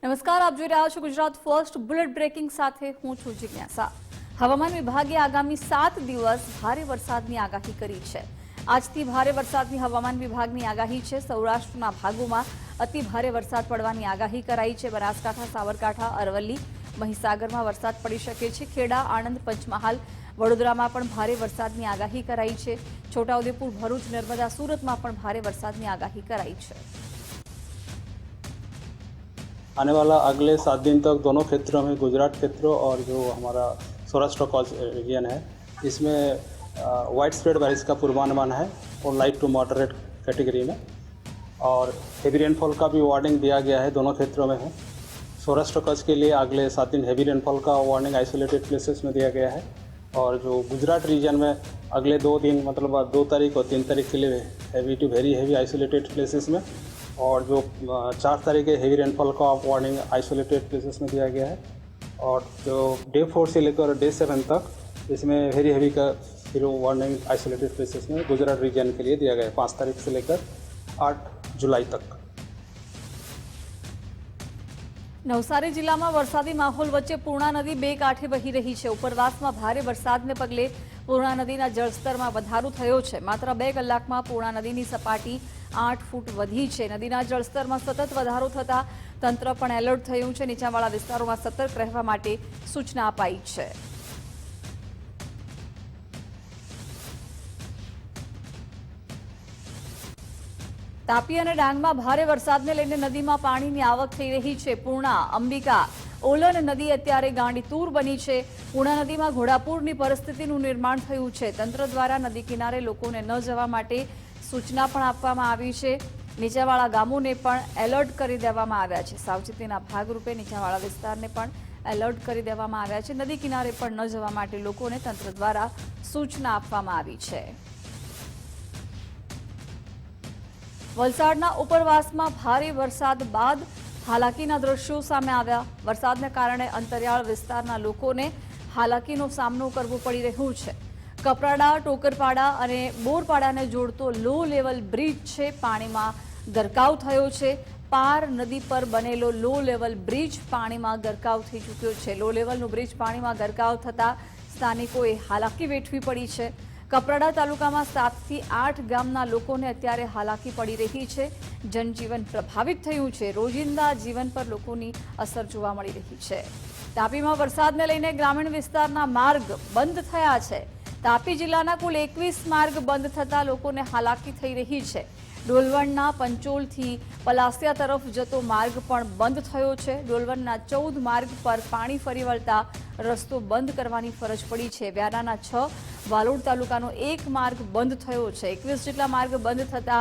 નમસ્કાર, આપ જોઈ રહ્યા છો ગુજરાત ફર્સ્ટ બુલેટ બ્રેકિંગ સાથે હું છું જિજ્ઞાસા। હવામાન વિભાગે આગામી 7 દિવસ ભારે વરસાદની આગાહી કરી છે। આજથી ભારે વરસાદની હવામાન વિભાગની આગાહી છે। સૌરાષ્ટ્રના ભાગોમાં અતિ ભારે વરસાદ પડવાની આગાહી કરાઈ છે। બનાસકાંઠા, સાબરકાંઠા, અરવલ્લી, મહીસાગરમાં વરસાદ પડી શકે છે। ખેડા, આણંદ, પંચમહાલ, વડોદરામાં પણ ભારે વરસાદની આગાહી કરાઈ છે। છોટાઉદેપુર, ભરૂચ, નર્મદા, સુરતમાં પણ ભારે વરસાદની આગાહી કરાઈ છે। आने वाला अगले 7 दिन तक दोनों क्षेत्रों में, गुजरात क्षेत्रों और जो हमारा सौराष्ट्र कोस्ट रीजन है, इसमें वाइड स्प्रेड बारिश का पूर्वानुमान है और लाइट टू मॉडरेट कैटेगरी में। और हेवी रेनफॉल का भी वार्निंग दिया गया है, दोनों क्षेत्रों में है। सौराष्ट्र कच्छ के लिए अगले 7 दिन हेवी रेनफॉल का वार्निंग आइसोलेटेड प्लेसेस में दिया गया है। और जो गुजरात रीजन में अगले 2 दिन मतलब 2 तारीख और 3 तारीख के लिए heavy to very heavy isolated places में, और जो 4 तारीख के हेवी रेनफॉल का वार्निंग आइसोलेटेड प्लेसेस में दिया गया है। और जो डे 4 से लेकर डे 7 तक इसमें वेरी हेवी का फिर वार्निंग आइसोलेटेड प्लेसेस में गुजरात रीजन के लिए दिया गया है, 5 तारीख से लेकर 8 जुलाई तक। નવસારી જિલ્લામાં વરસાદી માહોલ વચ્ચે પૂર્ણા નદી બે કાંઠે વહી રહી છે। ઉપરવાસમાં ભારે વરસાદને પગલે પૂર્ણા નદીના જળસ્તરમાં વધારો થયો છે। માત્ર 2 કલાકમાં પૂર્ણા નદીની સપાટી 8 ફૂટ વધી છે। નદીના જળસ્તરમાં સતત વધારો થતા તંત્ર પણ એલર્ટ થયું છે। નીચાણવાળા વિસ્તારોમાં સતર્ક રહેવા માટે સૂચના અપાઈ છે। તાપી અને ડાંગમાં ભારે વરસાદને લઈને નદીમાં પાણીની આવક થઈ રહી છે। પૂર્ણા, અંબિકા, ઓલન નદી અત્યારે ગાંડીતૂર બની છે। પૂર્ણા નદીમાં ઘોડાપૂરની પરિસ્થિતિનું નિર્માણ થયું છે। તંત્ર દ્વારા નદી કિનારે લોકોને ન જવા માટે સૂચના પણ આપવામાં આવી છે। નીચાણવાળા ગામોને પણ એલર્ટ કરી દેવામાં આવ્યા છે। સાવચેતીના ભાગરૂપે નીચાણવાળા વિસ્તારને પણ એલર્ટ કરી દેવામાં આવ્યા છે। નદી કિનારે પણ ન જવા માટે લોકોને તંત્ર દ્વારા સૂચના આપવામાં આવી છે। વલસાડના ઉપરવાસમાં ભારે વરસાદ બાદ હાલાકીના દ્રશ્યો સામે આવ્યા। વરસાદને કારણે અંતરિયાળ વિસ્તારના લોકોને હાલાકીનો સામનો કરવો પડી રહ્યો છે। કપરાડા, ટોકરપાડા અને બોરપાડાને જોડતો લો લેવલ બ્રિજ છે, પાણીમાં ગરકાવ થયો છે। પાર નદી પર બનેલો લો લેવલ બ્રિજ પાણીમાં ગરકાવ થઈ ચૂક્યો છે। લો લેવલનો બ્રિજ પાણીમાં ગરકાવ થતા સ્થાનિકોએ હાલાકી વેઠવી પડી છે। કપરાડા તાલુકામાં 7 થી 8 ગામના લોકોને અત્યારે હાલાકી પડી રહી છે। જનજીવન પ્રભાવિત થયું છે। રોજિંદા જીવન પર લોકોની અસર જોવા મળી રહી છે। તાપીમાં વરસાદને લઈને ગ્રામીણ વિસ્તારના માર્ગ બંધ થયા છે। તાપી જિલ્લાના કુલ 21 માર્ગ બંધ થતા લોકોને હાલાકી થઈ રહી છે। ડોલવણના પંચોલથી પલાસિયા તરફ જતો માર્ગ પણ બંધ થયો છે। ડોલવણના 14 માર્ગ પર પાણી ફરી વળતા રસ્તો બંધ કરવાની ફરજ પડી છે। વ્યારાના 6, વાલોડ તાલુકાનો 1 માર્ગ બંધ થયો છે। 21 જેટલા માર્ગ બંધ થતા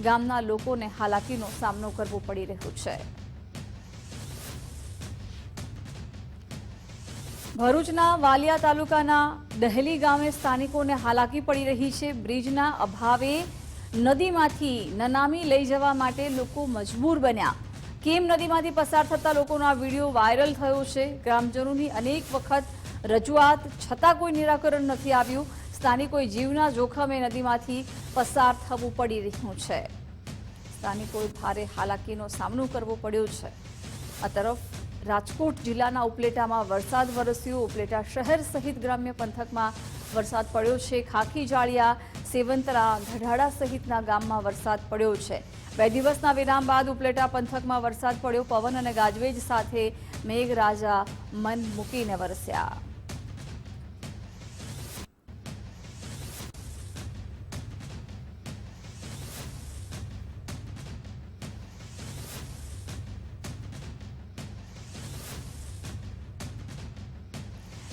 ગામના લોકોને હાલાકીનો સામનો કરવો પડી રહ્યો છે। ભરૂચના વાલિયા તાલુકાના દહેલી ગામે સ્થાનિકોને હાલાકી પડી રહી છે। બ્રિજના અભાવે નદીમાંથી નનામી લઈ જવા માટે લોકો મજબૂર બન્યા। કેમ નદીમાંથી પસાર થતા લોકોનો આ વિડીયો વાયરલ થયો છે। ગ્રામજનોની અનેક વખત રજૂઆત છતાં કોઈ નિરાકરણ નથી આવ્યું। સ્થાનિકોએ જીવના જોખમે નદીમાંથી પસાર થવું પડી રહ્યું છે। સ્થાનિકોએ ભારે હાલાકીનો સામનો કરવો પડ્યો છે। આ તરફ રાજકોટ જિલ્લાના ઉપલેટામાં વરસાદ વરસ્યો। ઉપલેટા શહેર સહિત ગ્રામ્ય પંથકમાં વરસાદ પડ્યો છે। ખાખી જાળિયા, સેવંતરા, ગઢાડા સહિતના ગામમાં વરસાદ પડ્યો છે। 2 દિવસના વિરામ બાદ ઉપલેટા પંથકમાં વરસાદ પડ્યો। પવન અને ગાજવીજ સાથે મેઘરાજા મન મૂકીને વરસ્યા।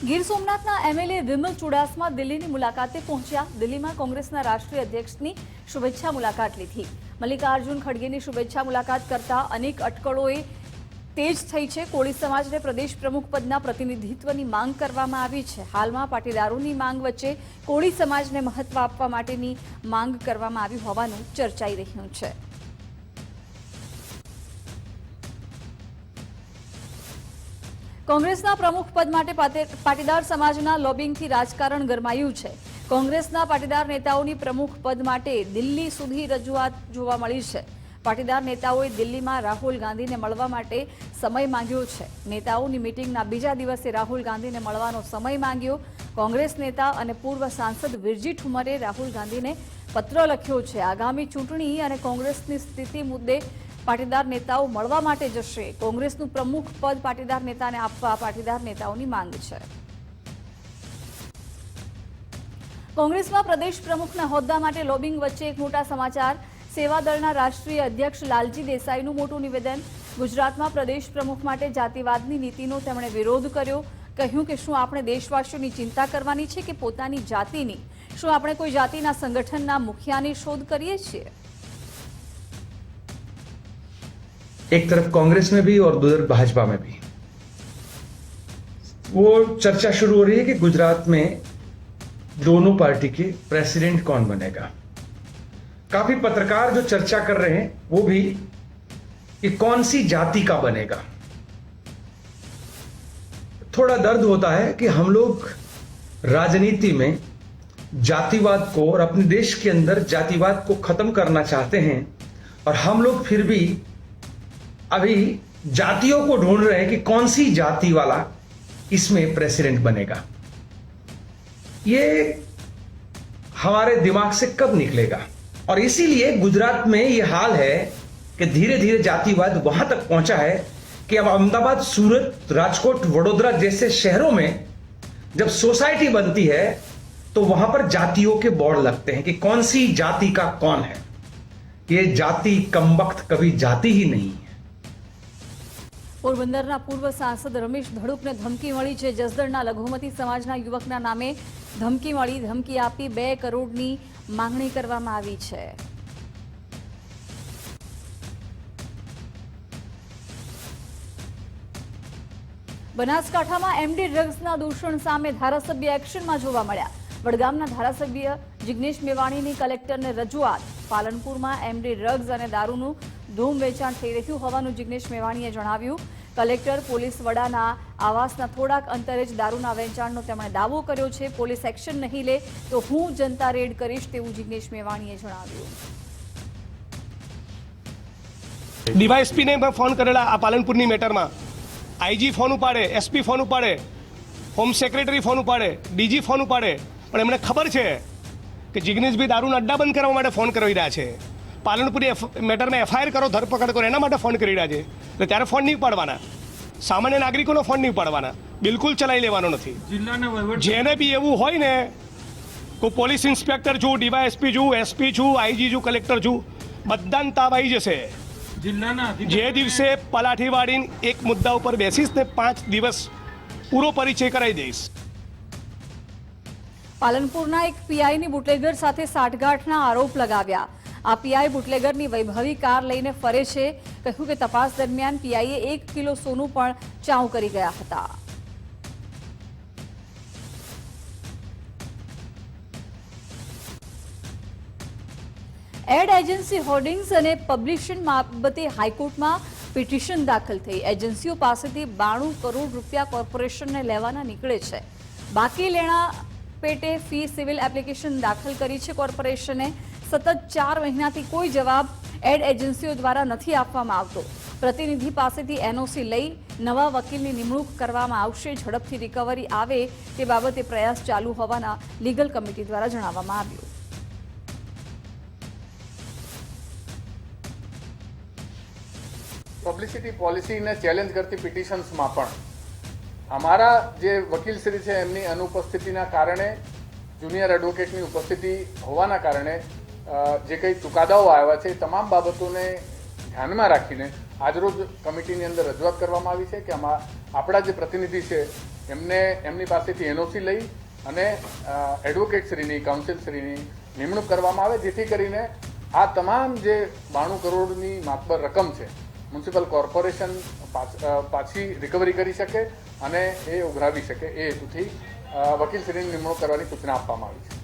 ગીર સોમનાથના એમએલએ વિમલ ચુડાસમા દિલ્હીની મુલાકાતે પહોંચ્યા। દિલ્હીમાં કોંગ્રેસના રાષ્ટ્રીય અધ્યક્ષની શુભેચ્છા મુલાકાત લીધી। મલ્લિકાર્જુન ખડગેની શુભેચ્છા મુલાકાત કરતા અનેક અટકળોએ તેજ થઈ છે। કોળી સમાજને પ્રદેશ પ્રમુખ પદના પ્રતિનિધિત્વની માંગ કરવામાં આવી છે। હાલમાં પાટીદારોની માંગ વચ્ચે કોળી સમાજને મહત્વ આપવા માટેની માંગ કરવામાં આવી હોવાનું ચર્ચાઈ રહ્યું છે। કોંગ્રેસના પ્રમુખ પદ માટે પાટીદાર સમાજના લોબિંગથી રાજકારણ ગરમાયું છે। કોંગ્રેસના પાટીદાર નેતાઓની પ્રમુખ પદ માટે દિલ્હી સુધી રજૂઆત જોવા મળી છે। પાટીદાર નેતાઓએ દિલ્હીમાં રાહુલ ગાંધીને મળવા માટે સમય માંગ્યો છે। નેતાઓની મીટિંગના બીજા દિવસે રાહુલ ગાંધીને મળવાનો સમય માંગ્યો। કોંગ્રેસ નેતા અને પૂર્વ સાંસદ વિરજી ઠુમરે રાહુલ ગાંધીને પત્ર લખ્યો છે। આગામી ચૂંટણી અને કોંગ્રેસની સ્થિતિ મુદ્દે પાટીદાર નેતાઓ મળવા માટે જશે। કોંગ્રેસનું પ્રમુખ પદ પાટીદાર નેતાને આપવા પાટીદાર નેતાઓની માંગ છે। કોંગ્રેસમાં પ્રદેશ પ્રમુખના હોદ્દા માટે લોબિંગ વચ્ચે એક મોટા સમાચાર। સેવાદળના રાષ્ટ્રીય અધ્યક્ષ લાલજી દેસાઈનું મોટું નિવેદન। ગુજરાતમાં પ્રદેશ પ્રમુખ માટે જાતિવાદની નીતિનો તેમણે વિરોધ કર્યો। કહ્યું કે શું આપણે દેશવાસીઓની ચિંતા કરવાની છે કે પોતાની જાતિની? શું આપણે કોઈ જાતિના સંગઠનના મુખિયાની શોધ કરીએ છીએ? एक तरफ कांग्रेस में भी और दूसरी भाजपा में भी वो चर्चा शुरू हो रही है कि गुजरात में दोनों पार्टी के प्रेसिडेंट कौन बनेगा। काफी पत्रकार जो चर्चा कर रहे हैं वो भी कि कौन सी जाति का बनेगा। थोड़ा दर्द होता है कि हम लोग राजनीति में जातिवाद को और अपने देश के अंदर जातिवाद को खत्म करना चाहते हैं और हम लोग फिर भी अभी जातियों को ढूंढ रहे हैं कि कौन सी जाति वाला इसमें प्रेसिडेंट बनेगा। ये हमारे दिमाग से कब निकलेगा? और इसीलिए गुजरात में ये हाल है कि धीरे धीरे जातिवाद वहां तक पहुंचा है कि अब अहमदाबाद, सूरत, राजकोट, वडोदरा जैसे शहरों में जब सोसाइटी बनती है तो वहां पर जातियों के बोर्ड लगते हैं कि कौन सी जाति का कौन है। ये जाति कमबख्त कभी जाति ही नहीं है। પોરબંદરના પૂર્વ સાંસદ રમેશ ધડુકને ધમકી મળી છે। જસદણના લઘુમતી સમાજના યુવકના નામે ધમકી મળી। ધમકી આપી 2 કરોડની માંગણી કરવામાં આવી છે। બનાસકાંઠામાં એમડી ડ્રગ્સના દૂષણ સામે ધારાસભ્ય એક્શનમાં જોવા મળ્યા। વડગામના ધારાસભ્ય જિગ્નેશ મેવાણીની કલેક્ટરને રજૂઆત। પાલનપુરમાં એમડી ડ્રગ્સ અને દારૂનું ધૂમ વેચાણ થઈ રહ્યું હોવાનું જિગ્નેશ મેવાણીએ જણાવ્યું। કલેક્ટર પોલીસ વડાના આવાસના થોડાક અંતરે જ દારૂના વેચાણનો તેમણે દાવો કર્યો છે। પોલીસ એક્શન નહીં લે તો હું જનતા રેડ કરીશ તેવું જિગ્નેશ મેવાણીએ જણાવ્યું। ડીવાયએસપીને મેં ફોન કરેલા આ પાલનપુરની મેટરમાં। આઈજી ફોન ઉપાડે, એસપી ફોન ઉપાડે, હોમ સેક્રેટરી ફોન ઉપાડે, ડીજી ફોન ઉપાડે, પણ એમને ખબર છે કે જિગ્નેશભાઈ દારૂના અડ્ડા બંધ કરવા માટે ફોન કરી રહ્યા છે। પાલનપુરી મેટરમાં એફઆઈઆર કરો, ધરપકડ કરો, એના માટે ફોન કરી રહ્યા છે। એટલે ત્યારે ફોન નહીં ઉપાડવાના, સામાન્ય નાગરિકોનો ફોન નહીં ઉપાડવાના, બિલકુલ ચલાવી લેવાનો નથી। જેને બી એવું હોય ને કોઈ પોલીસ ઇન્સ્પેક્ટર છું, ડીવાયએસપી છું, એસપી છું, આઈજી છું, કલેક્ટર છું, બધાને તાવ આવી જશે। જે દિવસે પલાઠી વાળીને એક મુદ્દા ઉપર બેસીશ ને 5 દિવસ પૂરો પરિચય કરાવી દઈશ। પાલનપુરના એક પીઆઈની બુટલેગર સાથે સાઠગાંઠના આરોપ લગાવ્યા। આ પીઆઈ બુટલેગરની વૈભવી કાર લઈને ફરે છે। કહ્યું કે તપાસ દરમિયાન પીઆઈએ 1 કિલો સોનું પણ ચાઉ કરી ગયા હતા। એડ એજન્સી હોર્ડિંગ્સ અને પબ્લિશિંગ બાબતે હાઈકોર્ટમાં પિટિશન દાખલ થઈ। એજન્સીઓ પાસેથી 92 કરોડ રૂપિયા કોર્પોરેશનને લેવાના નીકળે છે। બાકી લેણા પેટે ફી સિવિલ એપ્લિકેશન દાખલ કરી છે। કોર્પોરેશને સતત 4 મહિનાથી કોઈ જવાબ એડ એજન્સીઓ દ્વારા નથી આપવામાં આવતો। પ્રતિનિધિ પાસેથી એનઓસી લઈ નવા વકીલની નિમણૂક કરવામાં આવશે। ઝડપથી રિકવરી આવે તે બાબતે પ્રયાસ ચાલુ હોવાના લીગલ કમિટી દ્વારા જણાવવામાં આવ્યું। પબ્લિસિટી પોલિસીને ચેલેન્જ કરતી પિટિશન્સમાં પણ અમારા જે વકીલશ્રી છે એમની અનુપસ્થિતિના કારણે, જુનિયર એડવોકેટની ઉપસ્થિતિ હોવાના કારણે જે કંઈ ચુકાદાઓ આવ્યા છે એ તમામ બાબતોને ધ્યાનમાં રાખીને આજરોજ કમિટીની અંદર રજૂઆત કરવામાં આવી છે કે આપણા જે પ્રતિનિધિ છે એમને એમની પાસેથી એનઓસી લઈ અને એડવોકેટશ્રીની, કાઉન્સિલશ્રીની નિમણૂક કરવામાં આવે, જેથી કરીને આ તમામ જે 92 કરોડની માતબર રકમ છે મ્યુનિસિપલ કોર્પોરેશન પાછી રિકવરી કરી શકે અને એ ઉઘરાવી શકે। એ હેતુથી વકીલશ્રીની નિમણૂક કરવાની સૂચના આપવામાં આવી છે।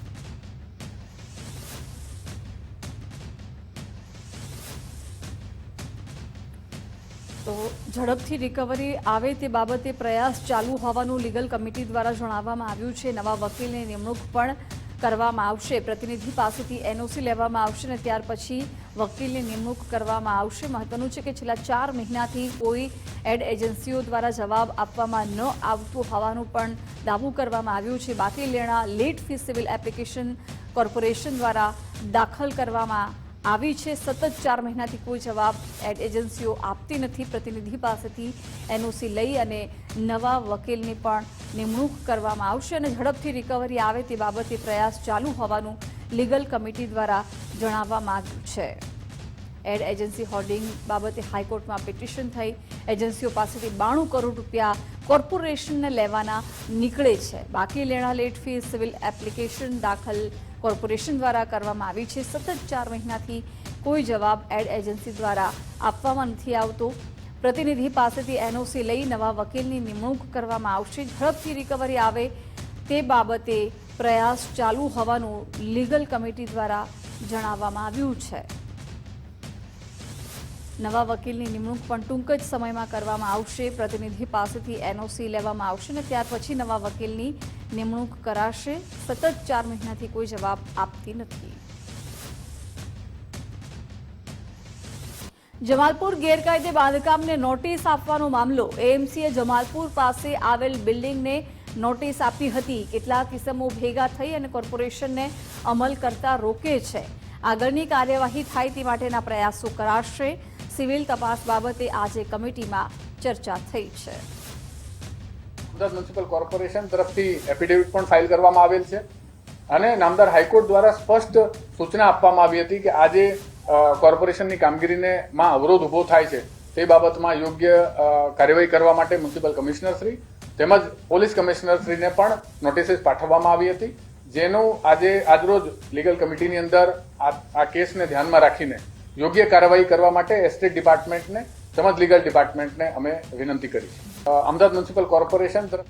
તો ઝડપથી રિકવરી આવે તે બાબતે પ્રયાસ ચાલુ હોવાનું લીગલ કમિટી દ્વારા જણાવવામાં આવ્યું છે। નવા વકીલની નિમણૂક પણ કરવામાં આવશે, પ્રતિનિધિ પાસેથી એનઓસી લેવામાં આવશે અને ત્યાર પછી વકીલની નિમણૂક કરવામાં આવશે. મહત્વનું છે કે છેલ્લા 4 મહિનાથી કોઈ એડ એજન્સીઓ દ્વારા જવાબ આપવામાં ન આવતું હોવાનું પણ દાવો કરવામાં આવ્યું છે. બાકી લેણા late fee civil application corporation દ્વારા દાખલ કરવામાં આવી છે. સતત 4 મહિનાથી કોઈ જવાબ એડ એજન્સીઓ આપતી નથી. પ્રતિનિધિ પાસેથી એનઓસી લઈ અને નવા વકીલની પણ નિમણૂક કરવામાં આવશે અને ઝડપથી રિકવરી આવે તે બાબતે પ્રયાસ ચાલુ હોવાનું લીગલ કમિટી દ્વારા જણાવવામાં આવ્યું છે. એડ એજન્સી હોર્ડિંગ બાબતે હાઈકોર્ટમાં પિટિશન થઈ. એજન્સીઓ પાસેથી 92 કરોડ રૂપિયા કોર્પોરેશનને લેવાના નીકળે છે. બાકી લેણા લેટ ફી સિવિલ એપ્લિકેશન દાખલ કોર્પોરેશન દ્વારા કરવામાં આવી છે. સતત 4 મહિનાથી કોઈ જવાબ એડ એજન્સી દ્વારા આપવામાં નથી આવતો. પ્રતિનિધિ પાસેથી એનઓસી લઈ નવા વકીલની નિમણૂક કરવામાં આવશે. ઝડપથી રિકવરી આવે તે બાબતે પ્રયાસ ચાલુ હોવાનું લીગલ કમિટી દ્વારા જણાવવામાં આવ્યું છે. નવા વકીલની નિમણૂક પણ ટૂંક જ સમયમાં કરવામાં આવશે. પ્રતિનિધિ પાસેથી એનઓસી લેવામાં આવશે અને ત્યાર પછી નવા વકીલની નિમણૂક કરાશે. સતત 4 મહિનાથી કોઈ જવાબ આપતી નથી. જમાલપુર ગેરકાયદે બાંધકામને નોટિસ આપવાનો મામલો. એએમસીએ જમાલપુર પાસે આવેલ બિલ્ડિંગને નોટિસ આપી હતી. કેટલાક કિસ્સાઓ ભેગા થઈ અને કોર્પોરેશનને અમલ કરતા રોકે છે. આગળની કાર્યવાહી થાય તે માટેના પ્રયાસો કરાશે. સિવિલ તપાસ બાબતે આજે કમિટીમાં ચર્ચા થઈ છે. અમદાવાદ મ્યુનિસિપલ કોર્પોરેશન તરફથી એફિડેવિટ પણ ફાઇલ કરવામાં આવેલ છે અને નામદાર હાઈકોર્ટ દ્વારા સ્પષ્ટ સૂચના આપવામાં આવી હતી કે આજે કોર્પોરેશનની કામગીરીને માં અવરોધ ઊભો થાય છે તે બાબતમાં યોગ્ય કાર્યવાહી કરવા માટે મ્યુનિસિપલ કમિશનરશ્રી તેમજ પોલીસ કમિશનરશ્રીને પણ નોટિસીસ પાઠવવામાં આવી હતી, જેનું આજરોજ લીગલ કમિટીની અંદર આ કેસને ધ્યાનમાં રાખીને યોગ્ય કાર્યવાહી કરવા માટે એસ્ટેટ ડિપાર્ટમેન્ટને તેમજ લીગલ ડિપાર્ટમેન્ટને અમે વિનંતી કરી છે. અમદાવાદ મ્યુનિસિપલ કોર્પોરેશન તરફ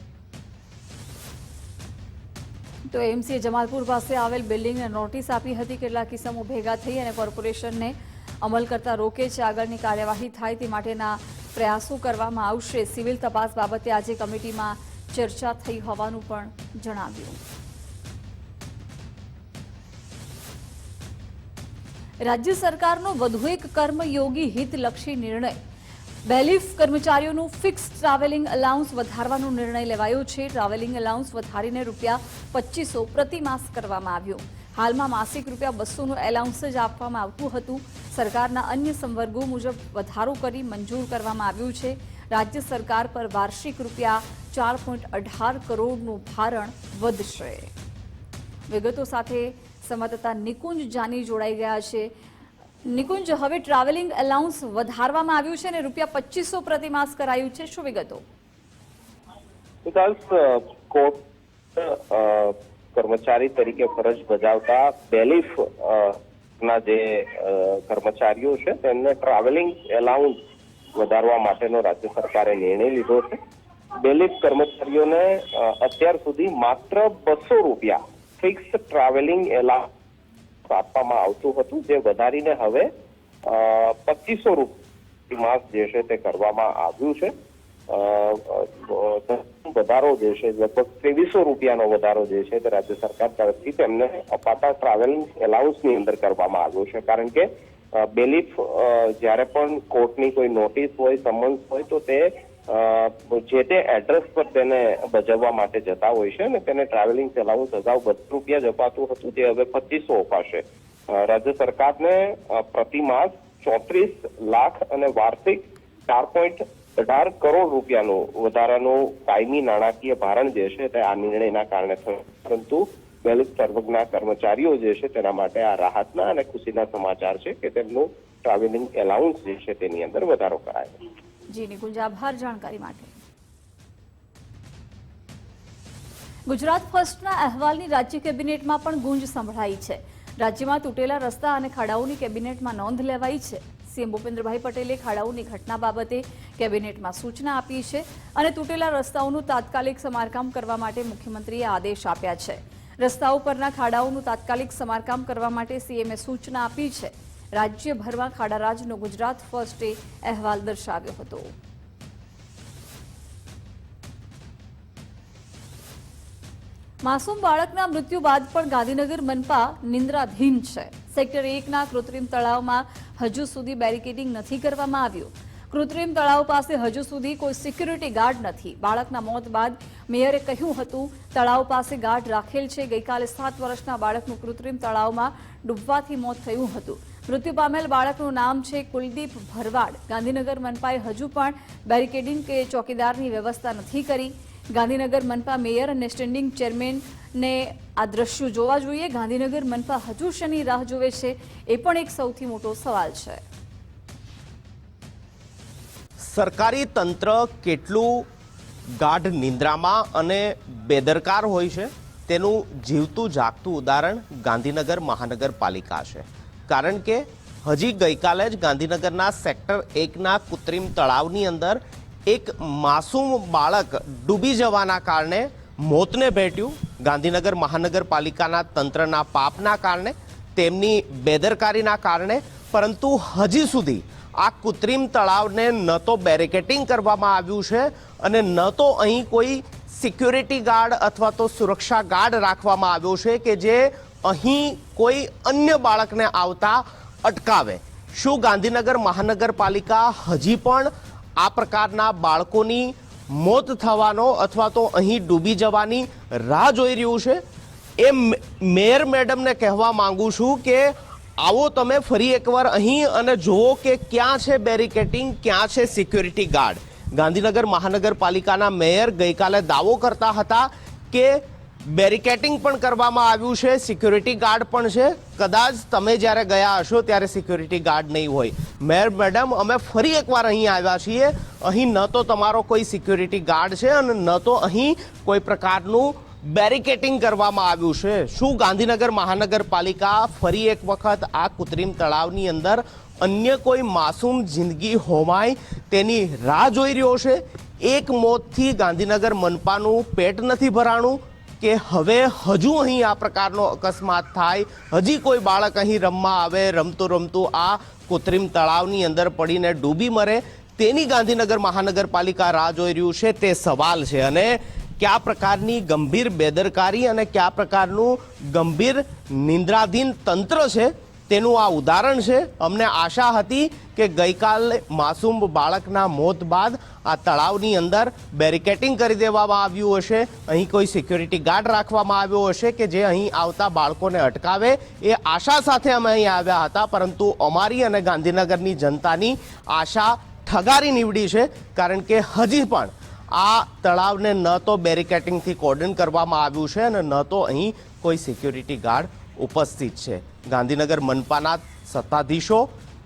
તો એમસીએ જમાલપુર પાસે આવેલ બિલ્ડિંગને નોટિસ આપી હતી. કેટલાક કિસ્સાઓ ભેગા થઈ અને કોર્પોરેશનને અમલ કરતા રોકે છે. આગળની કાર્યવાહી થાય તે માટેના પ્રયાસો કરવામાં આવશે. સિવિલ તપાસ બાબતે આજે કમિટીમાં ચર્ચા થઈ હોવાનું પણ જણાવ્યું. રાજ્ય સરકારનો વધુ એક કર્મયોગી હિતલક્ષી નિર્ણય. બેલીફ કર્મચારીઓનું ફિક્સ ટ્રાવેલિંગ અલાઉન્સ વધારવાનો નિર્ણય લેવાયો છે. ટ્રાવેલિંગ અલાઉન્સ વધારીને ₹2500 પ્રતિ માસ કરવામાં આવ્યો. હાલમાં માસિક ₹200નું એલાઉન્સ જ આપવામાં આવતું હતું. સરકારના અન્ય સંવર્ગો મુજબ વધારો કરી મંજૂર કરવામાં આવ્યું છે. રાજ્ય સરકાર પર વાર્ષિક ₹4.18 કરોડનું ભારણ વધશે. વિગતો સાથે સંવાદદાતા નિકુંજ જાની જોડાઈ ગયા છે. નિકુંજ, હવે ટ્રાવેલિંગ એલાઉન્સ વધારવામાં આવ્યું છે અને ₹2500 પ્રતિ માસ કરાયું છે. શું વિગતો? કોર્ટ કર્મચારી તરીકે ફરજ બજાવતા બેલીફ ના જે કર્મચારીઓ છે તેમને ટ્રાવેલિંગ એલાઉન્સ વધારવા માટેનો રાજ્ય સરકારે નિર્ણય લીધો છે. બેલીફ કર્મચારીઓને અત્યાર સુધી માત્ર ₹200 ફિક્સ ટ્રાવેલિંગ એલાઉન્સ આપવામાં આવતું હતું, જે વધારીને હવે ₹2500 માસ જે છે તે કરવામાં આવ્યું છે. વધારો જે છે લગભગ ₹2300નો વધારો જે છે તે રાજ્ય સરકાર તરફથી તેમને અપાતા ટ્રાવેલિંગ એલાઉન્સની અંદર કરવામાં આવ્યો છે. કારણ કે બેલીફ જ્યારે પણ કોર્ટની કોઈ નોટિસ હોય, સમન્સ હોય તો તે જે તે એડ્રેસ પર તેને બજાવવા માટે જતા હોય છે અને તેને ટ્રાવેલિંગ એલાઉન્સ અગાઉ ₹200 જ અપાતું હતું, જે હવે ₹2500 અપાશે. રાજ્ય સરકારને પ્રતિ માસ 34 લાખ અને વાર્ષિક ₹4.18 કરોડ રૂપિયાનું વધારાનું કાયમી નાણાકીય ભારણ જે છે તે આ નિર્ણયના કારણે થયું. પરંતુ બેલીફ સર્વગના કર્મચારીઓ જે છે તેના માટે આ રાહતના અને ખુશીના સમાચાર છે કે તેમનું ટ્રાવેલિંગ એલાઉન્સ જે છે તેની અંદર વધારો કરાયો. જી નિકુંજ, આભાર જાણકારી માટે. ગુજરાત ફર્સ્ટના અહેવાલની રાજ્ય કેબિનેટમાં પણ ગુંજ સંભળાઈ છે. રાજ્યમાં તૂટેલા રસ્તા અને ખાડાઓની કેબિનેટમાં નોંધ લેવાઈ છે. સીએમ ભૂપેન્દ્રભાઈ પટેલે ખાડાઓની ઘટના બાબતે કેબિનેટમાં સૂચના આપી છે અને તૂટેલા રસ્તાઓનું તાત્કાલિક સમારકામ કરવા માટે મુખ્યમંત્રીએ આદેશ આપ્યા છે. રસ્તાઓ પરના ખાડાઓનું તાત્કાલિક સમારકામ કરવા માટે સીએમએ સૂચના આપી છે. રાજ્યભરમાં ખાડારાજનો ગુજરાત ફર્સ્ટે અહેવાલ દર્શાવ્યો હતો. માસૂમ બાળકના મૃત્યુ બાદ પણ ગાંધીનગર મનપા નિંદ્રાધીન છે. સેક્ટર 1ના કૃત્રિમ તળાવમાં હજુ સુધી બેરિકેડિંગ નથી કરવામાં આવ્યું. કૃત્રિમ તળાવ પાસે હજુ સુધી કોઈ સિક્યુરિટી ગાર્ડ નથી. બાળકના મોત બાદ મેયરે કહ્યું હતું તળાવ પાસે ગાર્ડ રાખેલ છે. ગઈકાલે 7 વર્ષના બાળકનું કૃત્રિમ તળાવમાં ડૂબવાથી મોત થયું હતું. મૃત્યુ પામેલ બાળકનું નામ છે કુલદીપ ભરવાડ. ગાંધીનગર મનપાએ હજુ પણ બેરિકેડિંગ કે ચોકીદારની વ્યવસ્થા નથી કરી. ગાંધીનગર મનપા મેયર અને સ્ટેન્ડિંગ ચેરમેનને આ દ્રશ્યો જોવા જોઈએ. ગાંધીનગર મનપા હજુ શેની રાહ જોવે છે એ પણ એક સૌથી મોટો સવાલ છે. સરકારી તંત્ર કેટલું ગાઢ નિંદ્રામાં અને બેદરકાર હોય છે તેનું જીવતું જાગતું ઉદાહરણ ગાંધીનગર મહાનગરપાલિકા છે. કારણ કે હજી ગઈકાલે જ ગાંધીનગરના સેક્ટર 1ના કૃત્રિમ તળાવની અંદર એક માસૂમ બાળક ડૂબી જવાના કારણે મોતને ભેટ્યું. ગાંધીનગર મહાનગરપાલિકાના તંત્રના પાપના કારણે, તેમની બેદરકારીના કારણે. પરંતુ હજી સુધી આ કૃત્રિમ તળાવને ન તો બેરિકેટિંગ કરવામાં આવ્યું છે અને ન તો અહીં કોઈ સિક્યુરિટી ગાર્ડ અથવા તો સુરક્ષા ગાર્ડ રાખવામાં આવ્યો છે કે જે અહીં કોઈ અન્ય બાળકને આવતા અટકાવે. શું ગાંધીનગર મહાનગરપાલિકા હજી પણ આ પ્રકારના બાળકોની મોત થવાનો અથવા તો અહીં ડૂબી જવાની રાહ જોઈ રહ્યું છે? એ મેયર મેડમને કહેવા માંગુ છું કે આવો તમે ફરી એકવાર અહીં અને જુઓ કે ક્યાં છે બેરિકેટિંગ, ક્યાં છે સિક્યુરિટી ગાર્ડ. ગાંધીનગર મહાનગરપાલિકાના મેયર ગઈકાલે દાવો કરતા હતા કે બેરિકેટિંગ પણ કરવામાં આવ્યું છે, સિક્યુરિટી ગાર્ડ પણ છે. કદાચ તમે જ્યારે ગયા હશો ત્યારે સિક્યુરિટી ગાર્ડ નહીં હોય. મેયર મેડમ, અમે ફરી એકવાર અહીં આવ્યા છીએ. અહીં ન તો તમારો કોઈ સિક્યુરિટી ગાર્ડ છે અને ન તો અહીં કોઈ પ્રકારનું બેરિકેટિંગ કરવામાં આવ્યું છે. શું ગાંધીનગર મહાનગરપાલિકા ફરી એક વખત આ કૃત્રિમ તળાવની અંદર અન્ય કોઈ માસૂમ જિંદગી હોમાય તેની રાહ જોઈ રહ્યો છે? એક મોતથી ગાંધીનગર મનપાનું પેટ નથી ભરાણું કે હવે હજુ અહીં આ પ્રકારનો અકસ્માત થાય, હજી કોઈ બાળક અહીં રમવા આવે, રમતું રમતું આ કૃત્રિમ તળાવની અંદર પડીને ડૂબી મરે, તેની ગાંધીનગર મહાનગરપાલિકા રાહ જોઈ રહ્યું છે. તે સવાલ છે. અને કયા પ્રકારની ગંભીર બેદરકારી અને કયા પ્રકારનું ગંભીર નિંદ્રાધીન તંત્ર છે તેનું આ ઉદાહરણ છે. અમને આશા હતી કે ગઈકાલે માસૂમ બાળકના મોત બાદ આ તળાવની અંદર બેરિકેટિંગ કરી દેવામાં આવ્યું હશે, અહીં કોઈ સિક્યુરિટી ગાર્ડ રાખવામાં આવ્યો હશે કે જે અહીં આવતા બાળકોને અટકાવે. એ આશા સાથે અમે અહીં આવ્યા હતા. પરંતુ અમારી અને ગાંધીનગરની જનતાની આશા ઠગારી નીવડી છે. કારણ કે હજી પણ આ તળાવને ન તો બેરિકેટિંગથી કોર્ડન કરવામાં આવ્યું છે અને ન તો અહીં કોઈ સિક્યુરિટી ગાર્ડ ઉપસ્થિત છે. ગાંધીનગર મનપાના સત્તાધીશો,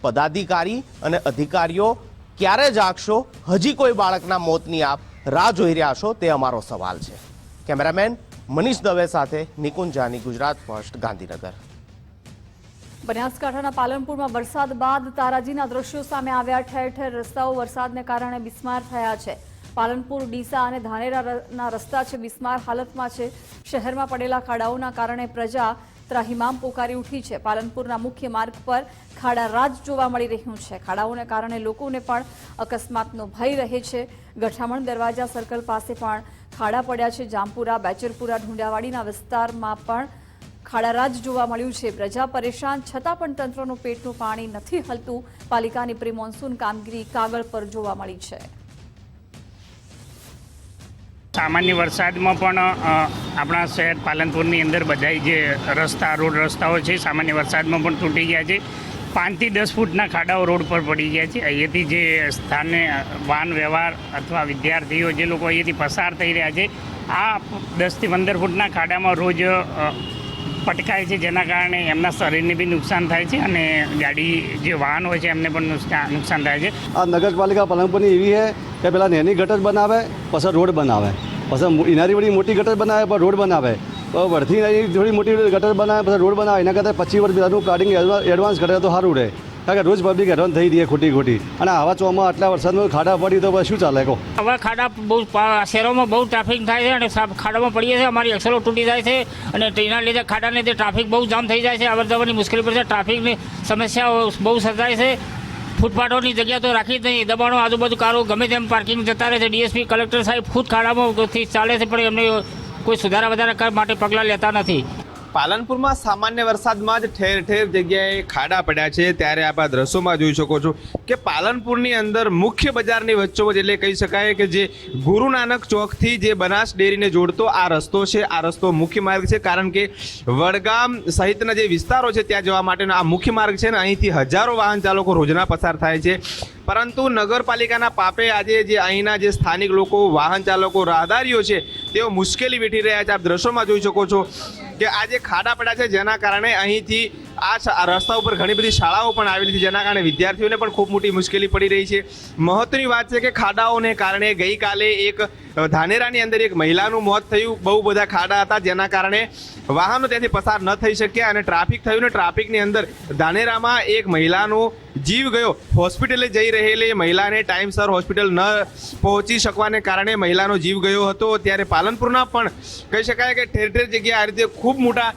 પદાધિકારી અને અધિકારીઓ ક્યારે જાગશો? હજી કોઈ બાળકના મોતની આપ રાહ જોઈ રહ્યા છો? તે અમારો સવાલ છે. કેમેરામેન મનીષ દવે સાથે નિકુંજ જાની, ગુજરાત ફર્સ્ટ, ગાંધીનગર. બનાસકાંઠાના પાલનપુરમાં વરસાદ બાદ તારાજીના દ્રશ્યો સામે આવ્યા. ઠેર ઠેર રસ્તાઓ વરસાદને કારણે બિસ્માર થયા છે. પાલનપુર, ડીસા અને ધાનેરાના રસ્તા છે બિસ્માર હાલતમાં છે. શહેરમાં પડેલા ખાડાઓના કારણે પ્રજા ત્રાહિમામ પોકારી ઉઠી છે. પાલનપુરના મુખ્ય માર્ગ પર ખાડા રાજ જોવા મળી રહ્યું છે. ખાડાઓને કારણે લોકોને પણ અકસ્માતનો ભય રહે છે. ગઠામણ દરવાજા સર્કલ પાસે પણ ખાડા પડ્યા છે. જામપુરા, બેચરપુરા, ઢુંડાવાડીના વિસ્તારમાં પણ ખાડારાજ જોવા મળ્યું છે. પ્રજા પરેશાન, છતાં પણ તંત્રનું પેટનું પાણી નથી હલતું. પાલિકાની પ્રી મોન્સૂન કામગીરી કાગળ પર જોવા મળી છે. સામાન્ય વરસાદમાં પણ આપણા શહેર પાલનપુરની અંદર બધા જે રોડ રસ્તાઓ છે સામાન્ય વરસાદમાં પણ તૂટી ગયા છે. 5 થી 10 ફૂટના ખાડાઓ રોડ પર પડી ગયા છે. અહીંયાથી જે સ્થાને વાહન વ્યવહાર અથવા વિદ્યાર્થીઓ જે લોકો અહીંયાથી પસાર થઈ રહ્યા છે, આ 10 થી 15 ફૂટના ખાડામાં રોજ પટકાય છે, જેના કારણે એમના શરીરને બી નુકસાન થાય છે અને ગાડી જે વાહન હોય છે એમને પણ નુકસાન થાય છે. આ નગરપાલિકા પાલનપુરની એવી છે કે પહેલાં નાની ગટર બનાવે, પછી રોડ બનાવે, પછી ઇનારી વળી મોટી ગટર બનાવે, પછી રોડ બનાવે, વળથી થોડી મોટી ગટર બનાવે, પછી રોડ બનાવે. એના કરતાં 25 વર્ષ પહેલાંનું કાર્ડિંગ એડવાન્સ કરે તો સારું રહે. કારણ કે રોજ પબ્લિક હેરાન થઈ રહી ખોટી અને આવા ચોમાં આટલા વરસાદમાં ખાડા પડી તો શું ચાલે? કહો હવે ખાડા બહુ શહેરોમાં બહુ ટ્રાફિક થાય છે અને ખાડામાં પડીએ છીએ, અમારી એક્સલો તૂટી જાય છે અને તેના લીધે ખાડાને લીધે ટ્રાફિક બહુ જામ થઈ જાય છે. અવર જવરની મુશ્કેલી પડે છે. ટ્રાફિકની સમસ્યાઓ બહુ સર્જાય છે. ફૂટપાથોની જગ્યા તો રાખી જ નહીં. દબાણો આજુબાજુ કારો ગમે તેમ પાર્કિંગ જતા રહે છે. ડીએસપી, કલેક્ટર સાહેબ ખુદ ખાડામાંથી ચાલે છે પણ એમને કોઈ સુધારા વધારા માટે પગલાં લેતા નથી. પાલનપુરમાં સામાન્ય વરસાદમાં જ ઠેર ઠેર જગ્યાએ ખાડા પડ્યા છે, ત્યારે આપ આ દ્રશ્યોમાં જોઈ શકો છો કે પાલનપુરની અંદર મુખ્ય બજારની વચ્ચોવચ્ચ એટલે કહી શકાય કે જે ગુરુ નાનક ચોકથી જે બનાસ ડેરીને જોડતો આ રસ્તો છે, આ રસ્તો મુખ્ય માર્ગ છે, કારણ કે વડગામ સહિતના જે વિસ્તારો છે ત્યાં જવા માટેનો આ મુખ્ય માર્ગ છે ને અહીંથી હજારો વાહન ચાલકો રોજના પસાર થાય છે. પરંતુ નગરપાલિકાના પાપે આજે જે અહીંના જે સ્થાનિક લોકો, વાહન ચાલકો, રાહદારીઓ છે તેઓ મુશ્કેલી વેઠી રહ્યા છે. આપ દ્રશ્યોમાં જોઈ શકો છો કે આ જે ખાડા પડ્યા છે જેના કારણે અહીંથી આ રસ્તા ઉપર ઘણી બધી શાળાઓ પણ આવેલી છે, જેના કારણે વિદ્યાર્થીઓને પણ ખૂબ મોટી મુશ્કેલી પડી રહી છે. મહત્વની વાત છે કે ખાડાઓને કારણે ગઈકાલે એક ધાનેરાની અંદર એક મહિલાનું મોત થયું. બહુ બધા ખાડા હતા જેના કારણે વાહનો ત્યાંથી પસાર ન થઈ શક્યા અને ટ્રાફિક થયું ને ટ્રાફિકની અંદર ધાનેરામાં એક મહિલાનો જીવ ગયો. હોસ્પિટલે જઈ રહેલી મહિલાને ટાઈમસર હોસ્પિટલ ન પહોંચી શકવાને કારણે મહિલાનો જીવ ગયો હતો. ત્યારે પાલનપુરના પણ કહી શકાય કે ઠેર ઠેર જગ્યાએ આ રીતે ખૂબ મોટા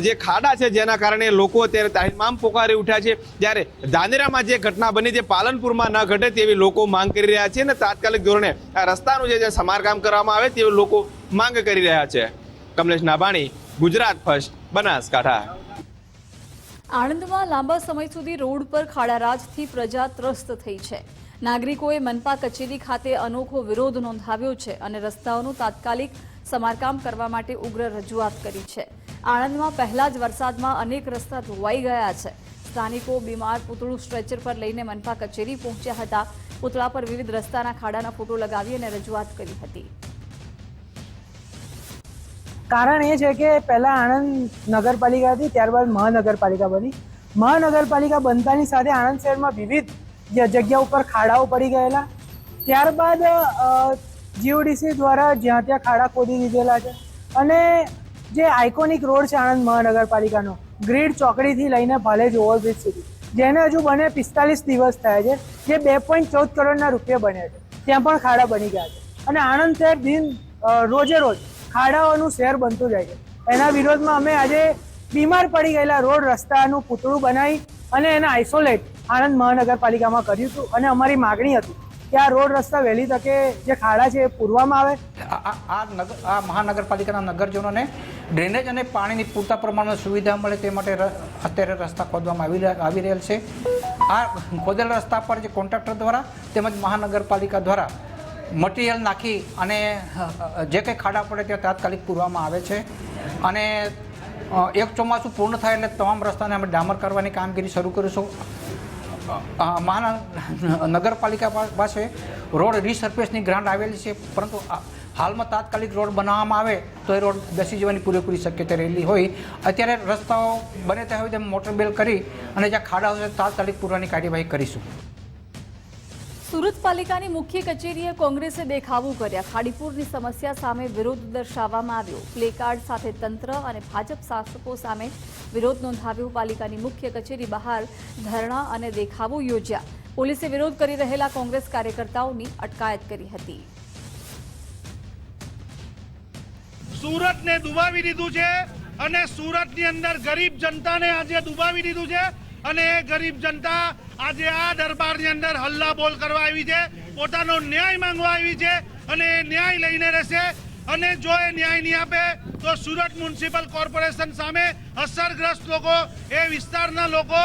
જે ખાડા છે જેના કારણે લોકો અત્યારે તાહીમામ પોકારી ઉઠ્યા છે. જ્યારે ધાનેરામાં જે ઘટના બની તે પાલનપુરમાં ન ઘટે તેવી લોકો માંગ કરી રહ્યા છે અને તાત્કાલિક ધોરણે આ રસ્તાનું જે સમારકામ કરવામાં આવે તેવી લોકો માંગ કરી રહ્યા છે. કમલેશ નાભાણી, ગુજરાત ફર્સ્ટ, બનાસકાંઠા. આણંદમાં લાંબા સમય સુધી રોડ પર ખાડારાજથી પ્રજા ત્રસ્ત થઈ છે. નાગરિકોએ મનપા કચેરી ખાતે અનોખો વિરોધ નોંધાવ્યો છે અને રસ્તાઓનું તાત્કાલિક સમારકામ કરવા માટે ઉગ્ર રજૂઆત કરી છે. આણંદમાં પહેલા જ વરસાદમાં અનેક રસ્તા ધોવાઈ ગયા છે. સ્થાનિકો બીમાર પૂતળું સ્ટ્રેચર પર લઈને મનપા કચેરી પહોંચ્યા હતા. પૂતળા પર વિવિધ રસ્તાના ખાડાના ફોટો લગાવી અને રજૂઆત કરી હતી. કારણ એ છે કે પહેલાં આણંદ નગરપાલિકા હતી, ત્યારબાદ મહાનગરપાલિકા બની. મહાનગરપાલિકા બનતાની સાથે આણંદ શહેરમાં વિવિધ જગ્યા ઉપર ખાડાઓ પડી ગયેલા. ત્યારબાદ જીઓડીસી દ્વારા જ્યાં ત્યાં ખાડા ખોદી દીધેલા છે અને જે આઇકોનિક રોડ છે આણંદ મહાનગરપાલિકાનો, ગ્રીડ ચોકડીથી લઈને ભાલેજ ઓવરબ્રિજ સુધી, જેને હજુ બને 45 દિવસ થયા છે, જે 2.14 કરોડના રૂપિયા બન્યા છે, ત્યાં પણ ખાડા બની ગયા છે. અને આણંદ શહેર રોજે રોજ ખાડાઓનું શહેર બનતું જાય છે. એના વિરોધમાં અમે આજે બીમાર પડી ગયેલા રોડ રસ્તાનું પૂતળું બનાવી અને એને આઇસોલેટ આણંદ મહાનગરપાલિકામાં કર્યું હતું અને અમારી માગણી હતી કે આ રોડ રસ્તા વહેલી તકે જે ખાડા છે એ પૂરવામાં આવે. આ મહાનગરપાલિકાના નગરજનોને ડ્રેનેજ અને પાણીની પૂરતા પ્રમાણમાં સુવિધા મળે તે માટે અત્યારે રસ્તા ખોદવામાં આવી રહેલ છે. આ ખોદેલ રસ્તા પર જે કોન્ટ્રાક્ટર દ્વારા તેમજ મહાનગરપાલિકા દ્વારા મટીરિયલ નાખી અને જે કંઈ ખાડા પડે તે તાત્કાલિક પૂરવામાં આવે છે. અને એક ચોમાસું પૂર્ણ થાય એટલે તમામ રસ્તાને અમે ડામર કરવાની કામગીરી શરૂ કરીશું. નગરપાલિકા પાસે રોડ રીસર્ફેસની ગ્રાન્ટ આવેલી છે, પરંતુ હાલમાં તાત્કાલિક રોડ બનાવવામાં આવે તો એ રોડ બેસી જવાની પૂરેપૂરી શક્યતા રહેલી હોય. અત્યારે રસ્તાઓ બને ત્યાં સુધી મોટર બેલ કરી અને જ્યાં ખાડા હશે તાત્કાલિક પૂરવાની કાર્યવાહી કરીશું. સુરત પાલિકાની મુખ્ય કચેરીએ કોંગ્રેસે દેખાવો કર્યા. ખાડીપુરની સમસ્યા સામે વિરોધ દર્શાવવામાં આવ્યો. પ્લેકાર્ડ સાથે તંત્ર અને ભાજપ શાસકો સામે વિરોધ નોંધાવ્યો. પાલિકાની મુખ્ય કચેરી બહાર ધરણા અને દેખાવો યોજ્યા. પોલીસે વિરોધ કરી રહેલા કોંગ્રેસ કાર્યકર્તાઓની અટકાયત કરી હતી. સુરતને દુબાવી દીધું છે અને સુરતની અંદર ગરીબ જનતાને આજે દુબાવી દીધું છે અને ગરીબ જનતા આજે આ દરબારની અંદર હલ્લા બોલ કરવા આવી છે, પોતાનો ન્યાય માંગવા આવી છે અને ન્યાય લઈને રહેશે. અને જો એ ન્યાય નહીં આપે તો સુરત મ્યુનિસિપલ કોર્પોરેશન સામે અસરગ્રસ્ત લોકો, એ વિસ્તારના લોકો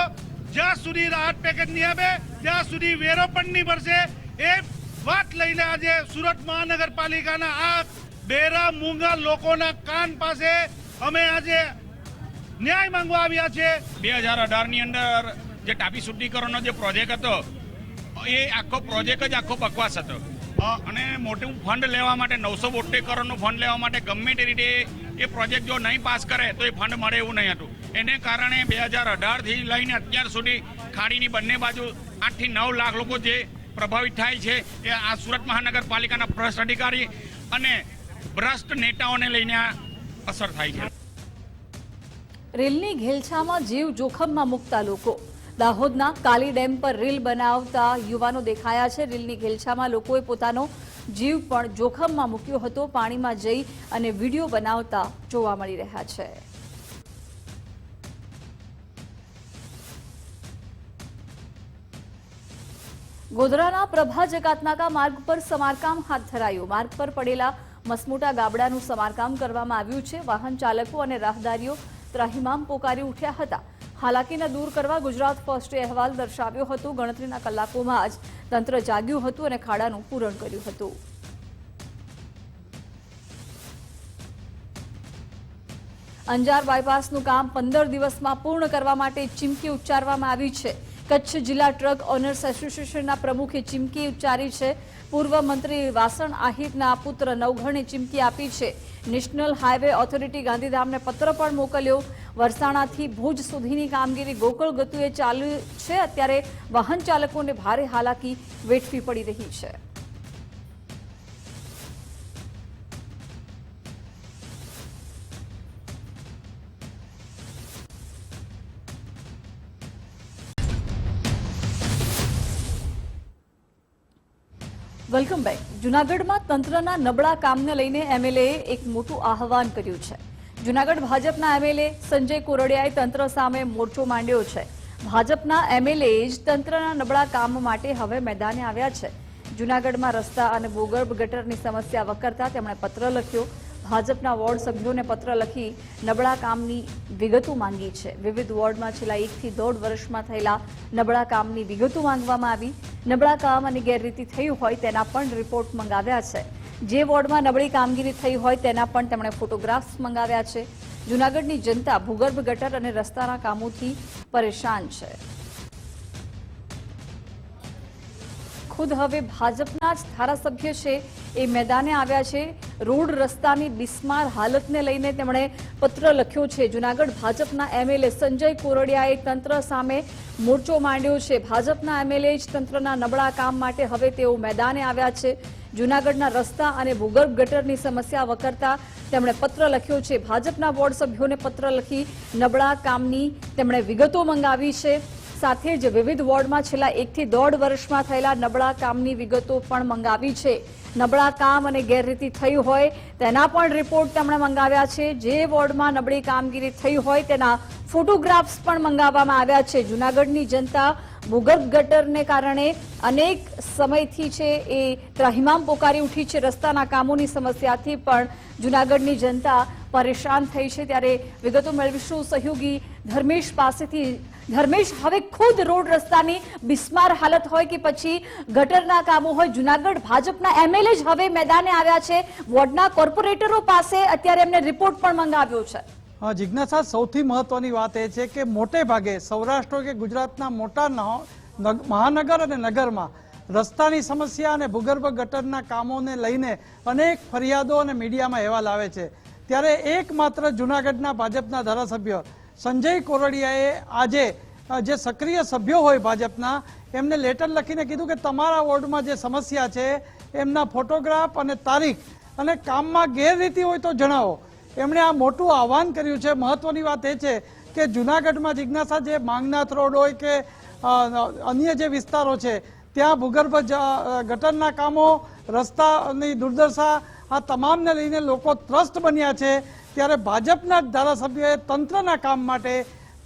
જ્યાં સુધી રાહત પેકેજ નહીં આપે ત્યાં સુધી વેરો પણ નહીં ભરશે. એ વાત લઈને આજે સુરત મહાનગરપાલિકાના આ બેરા મૂંગા લોકોના કાન પાસે અમે આજે ન્યાય માંગવા આવ્યા છે. 2018ની અંદર જે ટાપી શુદ્ધિકરણનો જે પ્રોજેક્ટ હતો એ આખો પ્રોજેક્ટ જ આખો બકવાસ હતો અને મોટું ફંડ લેવા માટે 972 કરોડનું ફંડ લેવા માટે ગમે તે રીતે એ પ્રોજેક્ટ જો નહીં પાસ કરે તો એ ફંડ મળે એવું નહીં હતું. એને કારણે 2018થી લઈને અત્યાર સુધી ખાડીની બંને બાજુ 8 થી 9 લાખ લોકો જે પ્રભાવિત થાય છે એ આ સુરત મહાનગરપાલિકાના ભ્રષ્ટ અધિકારી અને ભ્રષ્ટ નેતાઓને લઈને અસર થાય છે. રેલની ઘેલછામાં જીવ જોખમમાં મૂકતા લોકો. દાહોદના કાલી ડેમ પર રેલ બનાવતા યુવાનો દેખાયા છે. રેલની ઘેલછામાં લોકોએ પોતાનો જીવ પણ જોખમમાં મૂક્યો હતો. પાણીમાં જઈ અને વિડીયો બનાવતા જોવા મળી રહ્યા છે. ગોધરાના પ્રભા જકાતનાકા માર્ગ પર સમારકામ હાથ ધરાયું. માર્ગ પર પડેલા મસમોટા ગાબડાનું સમારકામ કરવામાં આવ્યું છે. વાહન ચાલકો અને રાહદારીઓ ત્રાહિમામ પોકારી ઉઠ્યા હતા. હાલાકીને દૂર કરવા ગુજરાત ફર્સ્ટે અહેવાલ દર્શાવ્યો હતો. ગણતરીના કલાકોમાં જ તંત્ર જાગ્યું હતું અને ખાડાનું પૂરણ કર્યું હતું. અંજાર બાયપાસનું કામ 15 દિવસમાં પૂર્ણ કરવા માટે ચીમકી ઉચ્ચારવામાં આવી છે. કચ્છ જિલ્લા ટ્રક ઓનર્સ એસોસિએશનના પ્રમુખે ચીમકી ઉચ્ચારી છે. પૂર્વ મંત્રી વાસણ આહિરના પુત્ર નવઘણે ચીમકી આપી છે. નેશનલ હાઈવે ઓથોરિટી ગાંધીધામને પત્ર પણ મોકલ્યો. વરસાણાથી ભુજ સુધીની કામગીરી ગોકળ ગતિએ ચાલુ છે. અત્યારે વાહન ચાલકોને ભારે હાલાકી વેઠવી પડી રહી છે. Welcome back. જૂનાગઢમાં તંત્રના નબળા કામને લઈને એમએલએએ એક મોટું આહવાન કર્યું છે. જૂનાગઢ ભાજપના એમએલએ સંજય કોરડિયાએ તંત્ર સામે મોરચો માંડ્યો છે. ભાજપના એમએલએ જ તંત્રના નબળા કામ માટે હવે મેદાને આવ્યા છે. જૂનાગઢમાં રસ્તા અને ભૂગર્ભ ગટરની સમસ્યા વકરતા તેમણે પત્ર લખ્યો. ભાજપના વોર્ડ સભ્યોને પત્ર લખી નબળા કામની વિગતો માંગી છે. વિવિધ વોર્ડમાં છેલ્લા 1 થી 1.5 વર્ષમાં થયેલા નબળા કામની વિગતો માંગવામાં આવી. નબળા કામ અને ગેરરીતિ થઈ હોય તેના પણ રિપોર્ટ મંગાવ્યા છે. જે વોર્ડમાં નબળી કામગીરી થઈ હોય તેના પણ તેમણે ફોટોગ્રાફ્સ મંગાવ્યા છે. જૂનાગઢની જનતા ભૂગર્ભ ગટર અને રસ્તાના કામોથી પરેશાન છે. ખુદ હવે ભાજપના જ ધારાસભ્ય છે એ મેદાને આવ્યા છે. રોડ રસ્તાની બિસ્માર હાલતને લઈને તેમણે પત્ર લખ્યો છે. જૂનાગઢ ભાજપના એમએલએ સંજય કોરડિયાએ તંત્ર સામે મોરચો માંડ્યો છે. ભાજપના એમએલએ જ તંત્રના નબળા કામ માટે હવે તેઓ મેદાને આવ્યા છે. જૂનાગઢના રસ્તા અને ભૂગર્ભ ગટરની સમસ્યા વકરતા તેમણે પત્ર લખ્યો છે. ભાજપના વોર્ડ સભ્યોને પત્ર લખી નબળા કામની તેમણે વિગતો મંગાવી છે. સાથે જ વિવિધ વોર્ડમાં છેલ્લા 1 થી 1.5 વર્ષમાં થયેલા નબળા કામની વિગતો પણ મંગાવી છે. નબળા કામ અને ગેરરીતિ થઈ હોય તેના પણ રિપોર્ટ તેમણે મંગાવ્યા છે. જે વોર્ડમાં નબળી કામગીરી થઈ હોય તેના ફોટોગ્રાફ્સ પણ મંગાવવામાં આવ્યા છે. જૂનાગઢની જનતા ભૂગર્ભ ગટરને કારણે અનેક સમયથી છે એ ત્રાહિમામ પોકારી ઉઠી છે. રસ્તાના કામોની સમસ્યાથી પણ જૂનાગઢની જનતા પરેશાન થઈ છે. ત્યારે વિગતો મેળવીશું સહયોગી ધર્મેશ પાસેથી. ધર્મેશ, હવે ખુદ રોડ રસ્તાની બિસ્માર હાલત હોય કે પછી ગટરના કામો હોય, જૂનાગઢ ભાજપના એમએલએ જ હવે મેદાને આવ્યા છે. વોર્ડના કોર્પોરેટરો પાસે અત્યારે એમને રિપોર્ટ પણ મંગાવ્યો છે. જિજ્ઞાસા, સૌથી મહત્વની વાત એ છે કે મોટે ભાગે સૌરાષ્ટ્ર કે ગુજરાતના મોટા મહાનગર અને નગરમાં રસ્તાની સમસ્યા અને ભૂગર્ભ ગટરના કામોને લઈને અનેક ફરિયાદો અને મીડિયામાં અહેવાલ આવે છે. ત્યારે એકમાત્ર જૂનાગઢના ભાજપના ધારાસભ્ય સંજય કોરડિયાએ આજે જે સક્રિય સભ્યો હોય ભાજપના એમને લેટર લખીને કીધું કે તમારા વોર્ડમાં જે સમસ્યા છે એમના ફોટોગ્રાફ અને તારીખ અને કામમાં ગેરરીતિ હોય તો જણાવો. એમણે આ મોટું આહવાન કર્યું છે. મહત્વની વાત એ છે કે જૂનાગઢમાં જિજ્ઞાસા જે માંગનાથ રોડ હોય કે અન્ય જે વિસ્તારો છે ત્યાં ભૂગર્ભ ગટરના કામો, રસ્તાની દુર્દશા, આ તમામને લઈને લોકો ત્રસ્ત બન્યા છે. ત્યારે ભાજપના જ ધારાસભ્યોએ તંત્રના કામ માટે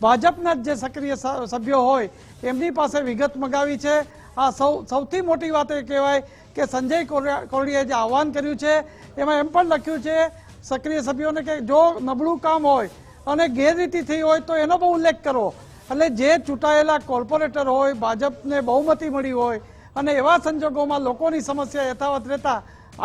ભાજપના જ જે સક્રિય સભ્યો હોય એમની પાસે વિગત મગાવી છે. આ સૌથી મોટી વાત એ કહેવાય કે સંજય કોરડિયાએ જે આહવાન કર્યું છે એમાં એમ પણ લખ્યું છે સક્રિય સભ્યોને કે જો નબળું કામ હોય અને ગેરરીતિ થઈ હોય તો એનો પણ ઉલ્લેખ કરો. એટલે જે ચૂંટાયેલા કોર્પોરેટર હોય, ભાજપને બહુમતી મળી હોય અને એવા સંજોગોમાં લોકોની સમસ્યા યથાવત રહેતા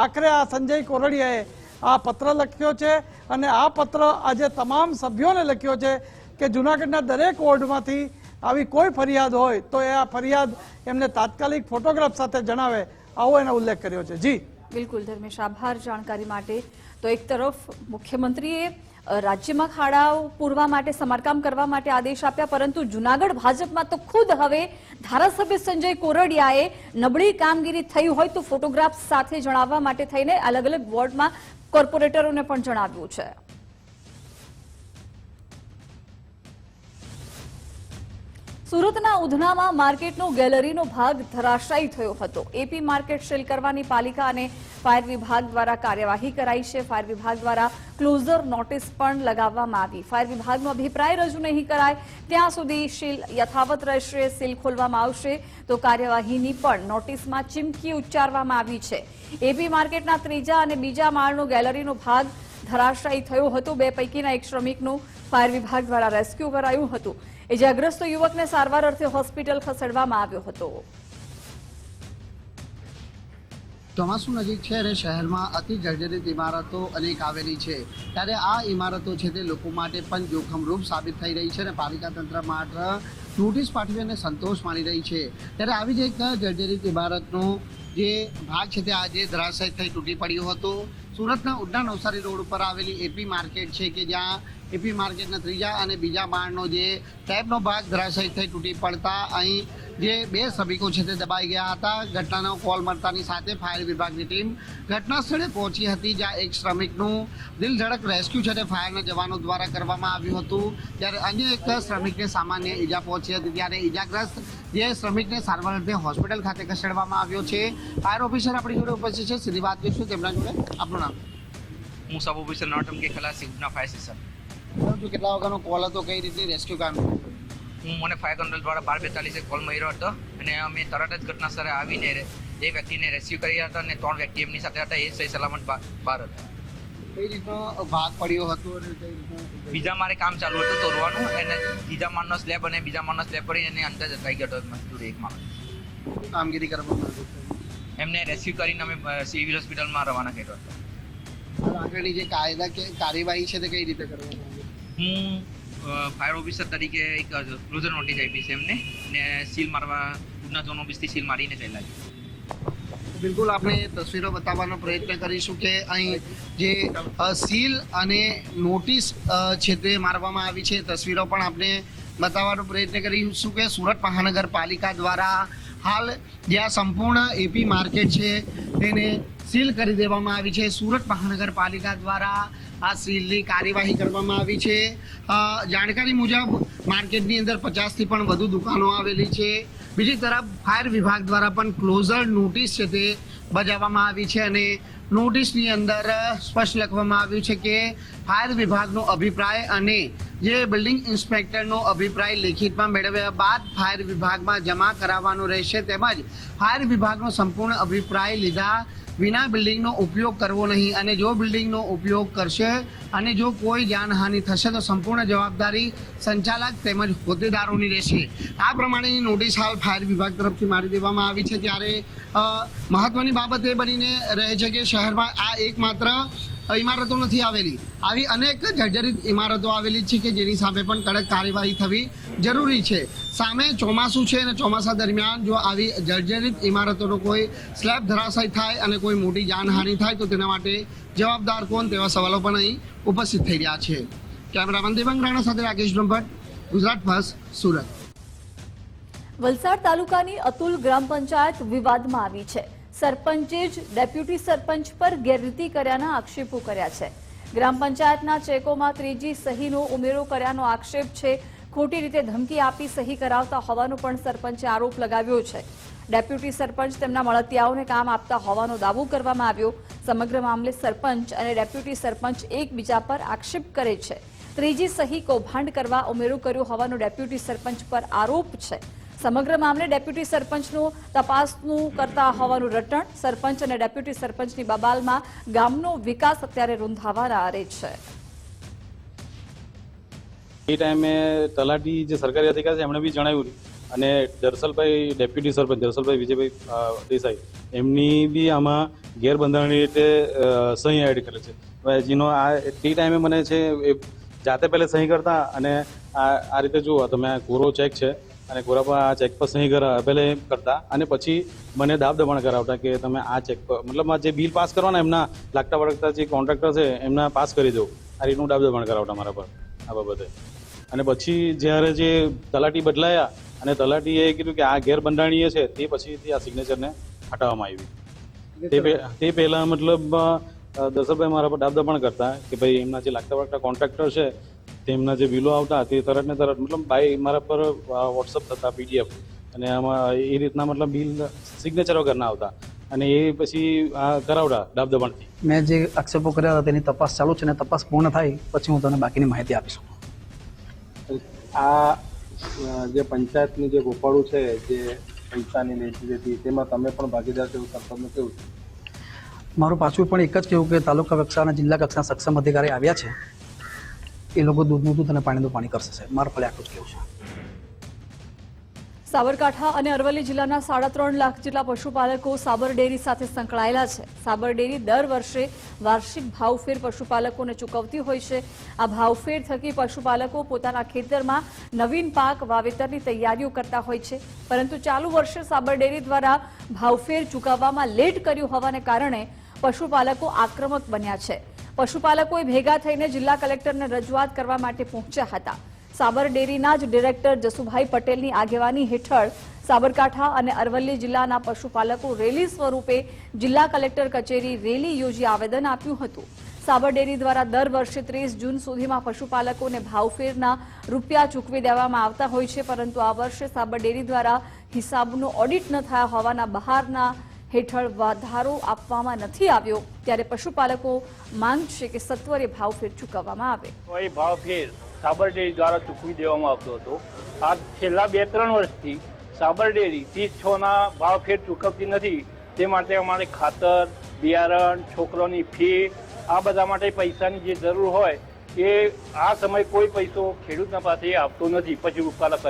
આખરે આ સંજય કોરડિયાએ આ પત્ર લખ્યો છે. અને આ પત્ર આજે તમામ સભ્યોને લખ્યો છે કે જૂનાગઢના દરેક વોર્ડમાંથી આવી કોઈ ફરિયાદ હોય તો એ આ ફરિયાદ એમને તાત્કાલિક ફોટોગ્રાફ સાથે જણાવે, આવો એનો ઉલ્લેખ કર્યો છે. જી બિલકુલ ધર્મેશ, આભાર જાણકારી માટે. તો એક તરફ મુખ્યમંત્રીએ રાજ્યમાં ખાડાઓ પૂરવા માટે, સમારકામ કરવા માટે આદેશ આપ્યા, પરંતુ જૂનાગઢ ભાજપમાં તો ખુદ હવે ધારાસભ્ય સંજય કોરડિયાએ નબળી કામગીરી થઈ હોય તો ફોટોગ્રાફ સાથે જણાવવા માટે થઈને અલગ અલગ વોર્ડમાં કોર્પોરેટરોને પણ જણાવ્યું છે. સુરતના ઉધનામાં માર્કેટનો ગેલેરીનો ભાગ ધરાશાયી થયો હતો. એપી માર્કેટ સીલ કરવાની પાલિકા અને ફાયર વિભાગ દ્વારા કાર્યવાહી કરાઈ છે. ફાયર વિભાગ દ્વારા ક્લોઝર નોટિસ પણ લગાવવામાં આવી. ફાયર વિભાગનો અભિપ્રાય રજૂ નહીં કરાય ત્યાં સુધી સીલ યથાવત રહેશે. સીલ ખોલવામાં આવશે તો કાર્યવાહીની પણ નોટિસમાં ચીમકી ઉચ્ચારવામાં આવી છે. એપી માર્કેટના ત્રીજા અને બીજા માળનો ગેલેરીનો ભાગ ધરાશાયી થયો હતો. બે પૈકીના એક શ્રમિકનું ફાયર વિભાગ દ્વારા રેસ્ક્યુ કરાયું હતું. ઇજાગ્રસ્ત યુવકને સારવાર અર્થે હોસ્પિટલ ખસેડવામાં આવ્યો હતો. ચોમાસું નજીક છે અને શહેરમાં અતિ જર્જરિત ઇમારતો અનેક આવેલી છે, ત્યારે આ ઇમારતો છે તે લોકો માટે પણ જોખમરૂપ સાબિત થઈ રહી છે અને પાલિકા તંત્ર માત્ર નોટિસ પાઠવી અને સંતોષ માની રહી છે. ત્યારે આવી જ એક જર્જરિત ઇમારતનો જે ભાગ છે તે આજે ધરાશાયી થઈ તૂટી પડ્યો હતો. સુરતના ઉડના નવસારી રોડ ઉપર આવેલી એપી માર્કેટ છે કે જ્યાં એપી માર્કેટના ત્રીજા અને બીજા માળનો જે ટેબનો ભાગ ધરાશાયી થઈ તૂટી પડતા અહીં જે બે શ્રમિકો છે તે દબાઈ ગયા હતા. ઘટનાનો કોલ મળતાની સાથે ફાયર વિભાગની ટીમ ઘટના સ્થળે પહોંચી હતી, જ્યાં એક શ્રમિકનું દિલધડક રેસ્ક્યુ છે તે ફાયરના જવાનો દ્વારા કરવામાં આવ્યું હતું. ત્યારે અન્ય એક શ્રમિકને સામાન્ય ઈજા પહોંચી હતી, ત્યારે ઈજાગ્રસ્ત જે શ્રમિકને સારવાર અર્થે હોસ્પિટલ ખાતે ખસેડવામાં આવ્યો છે. ફાયર ઓફિસર આપણી જોડે ઉપસ્થિત છે, સીધી વાત કરીશું તેમના જોડે. આપણું નામ? હું સબ ઓફિસર નોટમ કે ખલાસી ઉધના ફાયર સ્ટેશન. કેટલા વાગ્યાનો કોલ હતો, કઈ રીતે રેસ્ક્યુ કામ? મને ફાયર કંટ્રોલ દ્વારા 12:42 કોલ મળ્યો હતો અને અમે તરત જ ઘટના સ્થળે આવીને એ વ્યક્તિને રેસ્ક્યુ કર્યા હતા અને 3 વ્યક્તિ એમની સાથે હતા. એ સહી સલામત બહાર હતા. કઈ રીતનો ભાગ પડ્યો હતો? બીજા મારે કામ ચાલુ હતું તોડવાનું, અને ત્રીજા માળનો સ્લેબ અને બીજા માળનો સ્લેબ પડી અને અંદર જતાઈ ગયો હતો મજદૂર એક માણસ. કામગીરી કરવામાં એમને રેસ્ક્યુ કરીને અમે સિવિલ હોસ્પિટલમાં રવાના કર્યો હતો. આગળની જે કાયદા કે કાર્યવાહી છે તે કઈ રીતે કરવામાં આવી? હું ફાયર ઓફિસર તરીકે એક ક્લોઝર નોટિસ આપી છે એમને, ને સીલ મારવા ઉધના ઝોન ઓફિસથી સીલ મારીને ચાલ્યા છે. બિલકુલ આપણે તસવીરો બતાવવાનો પ્રયત્ન કરીશું કે અહીં જે સીલ અને નોટિસ છે તે મારવામાં આવી છે. તસવીરો પણ આપણે બતાવવાનો પ્રયત્ન કરીશું કે સુરત મહાનગરપાલિકા દ્વારા હાલ જે આ સંપૂર્ણ એપી માર્કેટ છે તેને સીલ કરી દેવામાં આવી છે. સુરત મહાનગરપાલિકા દ્વારા આ સીલની કાર્યવાહી કરવામાં આવી છે. જાણકારી મુજબ માર્કેટની અંદર 50થી પણ વધુ દુકાનો આવેલી છે. બીજી તરફ ફાયર વિભાગ દ્વારા પણ ક્લોઝર નોટિસ છે તે બજાવવામાં આવી છે અને નોટિસની અંદર સ્પષ્ટ લખવામાં આવ્યું છે કે ફાયર વિભાગનો અભિપ્રાય અને જે બિલ્ડિંગ ઇન્સ્પેક્ટરનો અભિપ્રાય લેખિતમાં મેળવ્યા બાદ ફાયર વિભાગમાં જમા કરાવવાનો રહેશે, તેમજ ફાયર વિભાગનો સંપૂર્ણ અભિપ્રાય લીધા વિના બિલ્ડિંગનો ઉપયોગ કરવો નહીં, અને જો બિલ્ડિંગનો ઉપયોગ કરશે અને જો કોઈ જાનહાનિ થશે તો સંપૂર્ણ જવાબદારી સંચાલક તેમજ હોદ્દેદારોની રહેશે. આ પ્રમાણેની નોટિસ હાલ ફાયર વિભાગ તરફથી મારી દેવામાં આવી છે. ત્યારે મહત્વની બાબત એ બનીને રહે છે કે શહેરમાં આ એકમાત્ર ઇમારતો નથી આવેલી, આવી અનેક જર્જરિત ઇમારતો આવેલી છે કે જેની સામે પણ કડક કાર્યવાહી થવી જરૂરી છે. સામે ચોમાસું છે અને ચોમાસા દરમિયાન જો આવી જર્જરિત ઇમારતોનો કોઈ સ્લેબ ધરાશાયી થાય અને કોઈ મોટી જાનહાનિ થાય તો તેના માટે જવાબદાર કોણ, તેવા સવાલો પણ અહીં ઉપસ્થિત થઈ રહ્યા છે. કેમેરામેન દેવાંગ રાણા સાથે રાકેશ બ્રહ્મભટ્ટ, ગુજરાત ફર્સ્ટ, સુરત. વલસાડ તાલુકાની અતુલ ગ્રામ પંચાયત વિવાદમાં આવી છે. સરપંચે જ ડેપ્યુટી સરપંચ પર ગેરરીતિ કર્યાના આક્ષેપો કર્યા છે. ગ્રામ પંચાયતના ચેકોમાં ત્રીજી સહીનો ઉમેરો કર્યાનો આક્ષેપ છે. ખોટી રીતે ધમકી આપી સહી કરાવતા હોવાનો પણ સરપંચે આરોપ લગાવ્યો છે. ડેપ્યુટી સરપંચ તેમના મળતિયાઓને કામ આપતા હોવાનો દાવો કરવામાં આવ્યો. સમગ્ર મામલે સરપંચ અને ડેપ્યુટી સરપંચ એકબીજા પર આક્ષેપ કરે છે. ત્રીજી સહી કૌભાંડ કરવા ઉમેરો કર્યો હોવાનો ડેપ્યુટી સરપંચ પર આરોપ છે. સમગ્ર મામલે ડેપ્યુટી સરપંચનું તપાસનું કરતા હોવાનું રટણ. સરપંચ અને ડેપ્યુટી સરપંચની બબાલમાં ગામનો વિકાસ અત્યારે રૂંધાવાના આરે છે. એ ટાઈમે તલાટી જે સરકારી અધિકારી છે એમણે બી જણાવ્યું અને દર્શલભાઈ ડેપ્યુટી સરપંચ દર્શલભાઈ વિજયભાઈ દેસાઈ એમની બી આમાં ગેરબંધારણીય રીતે સહી એડ કરે છે. જેનો આ તે ટાઈમે મને છે એ જાતે પહેલે સહી કરતા અને આ રીતે જુઓ તમે કોરો ચેક છે અને કોરા પર આ ચેક પર સહી પહેલે કરતા અને પછી મને દાબ દબાણ કરાવતા કે તમે આ ચેક પર મતલબ જે બિલ પાસ કરવાના એમના લાગતા વળગતા જે કોન્ટ્રાક્ટર છે એમના પાસ કરી દો, આ રીતનું દાબ દબાણ કરાવતા મારા પર આ બાબતે. અને પછી જ્યારે જે તલાટી બદલાયા અને તલાટીએ કીધું કે આ ગેરબંધારણીય છે તે પછીથી આ સિગ્નેચરને હટાવવામાં આવી. તે પહેલાં મતલબ દર્શકભાઈ મારા પર દાબ દબાણ કરતા કે ભાઈ એમના જે લાગતા વળગતા કોન્ટ્રાક્ટર છે તેમના જે બિલો આવતા તે તરત ને તરત મતલબ બાય મારા પર વોટ્સઅપ થતા PDF, અને આમાં એ રીતના મતલબ બિલ સિગ્નેચર વગરના આવતા, અને એ પછી કરાવડા દબદબાણથી. મેં જે આક્ષેપો કર્યા હતા તેની તપાસ ચાલુ છે, અને તપાસ પૂર્ણ થાય પછી હું તમને બાકીની માહિતી આપીશ. આ જે પંચાયતનું જે ગોપાળું છે, જે પૈસાની લેતી દેતી, તેમાં તમે પણ ભાગીદાર છો, સરપંચનું કેવું છે? મારું પાછું પણ એક જ કહેવું કે તાલુકા કક્ષા અને જિલ્લા કક્ષાના સક્ષમ અધિકારી આવ્યા છે, એ લોકો દૂધનું દૂધ અને પાણીનું પાણી કરશે સાહેબ. મારું ફલે આટલું જ કહેવું છે. સાબરકાંઠા અને અરવલ્લી જિલ્લાના 3.5 લાખ જેટલા પશુપાલકો સાબર ડેરી સાથે સંકળાયેલા છે. સાબર ડેરી દર વર્ષે વાર્ષિક ભાવફેર પશુપાલકોને ચૂકવતી હોય છે. આ ભાવફેર થકી પશુપાલકો પોતાના ખેતરમાં નવીન પાક વાવેતરની તૈયારીઓ કરતા હોય છે, પરંતુ ચાલુ વર્ષે સાબર ડેરી દ્વારા ભાવફેર ચૂકવવામાં લેટ કર્યું હોવાને કારણે પશુપાલકો આક્રમક બન્યા છે. પશુપાલકોએ ભેગા થઈને જિલ્લા કલેક્ટરને રજૂઆત કરવા માટે પહોંચ્યા હતા. સાબર ડેરીના જ ડિરેક્ટર જસુભાઈ પટેલની આગેવાની હેઠળ સાબરકાંઠા અને અરવલ્લી જિલ્લાના પશુપાલકો રેલી સ્વરૂપે જિલ્લા કલેક્ટર કચેરી રેલી યોજી આવેદન આપ્યું હતું. સાબર ડેરી દ્વારા દર વર્ષે 30 જૂન સુધીમાં પશુપાલકોને ભાવફેરના રૂપિયા ચૂકવી દેવામાં આવતા હોય છે, પરંતુ આ વર્ષે સાબર ડેરી દ્વારા હિસાબનો ઓડિટ ન થયા હોવાના બહારના હેઠળ વધારો આપવામાં નથી આવ્યો. ત્યારે પશુપાલકો માંગ છે કે સત્વરે ભાવફેર ચૂકવવામાં આવે. ભાવફેર સાબર ડેરી દ્વારા ચૂકવી દેવામાં આવતો હતો. આ છેલ્લા 2-3 વર્ષથી સાબર ડેરી 30-6ના ભાવફેર ચૂકવતી નથી. તે માટે અમારે ખાતર, બિયારણ, છોકરોની ફી, આ બધા માટે પૈસાની જે જરૂર હોય એ આ સમયે કોઈ પૈસો ખેડૂતના પાસે આપતો નથી. પશુ ઉત્પાદક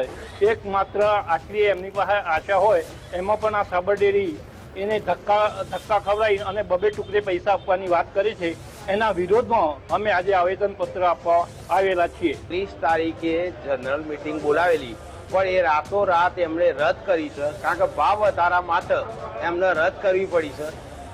એકમાત્ર આટલી એમની પાસે આશા હોય, એમાં પણ આ સાબર ડેરી એને ધક્કા ખવડાવી અને 2 ટુકડે પૈસા આપવાની વાત કરે છે. એના વિરોધમાં અમે આજે આવેદનપત્ર આપવા આવેલા છીએ. 30 તારીખે જનરલ મીટિંગ બોલાવેલી, પણ એ રાતોરાત એમણે રદ કરી છે, કારણ કે ભાવ વધારા માટે એમને રદ કરવી પડી છે.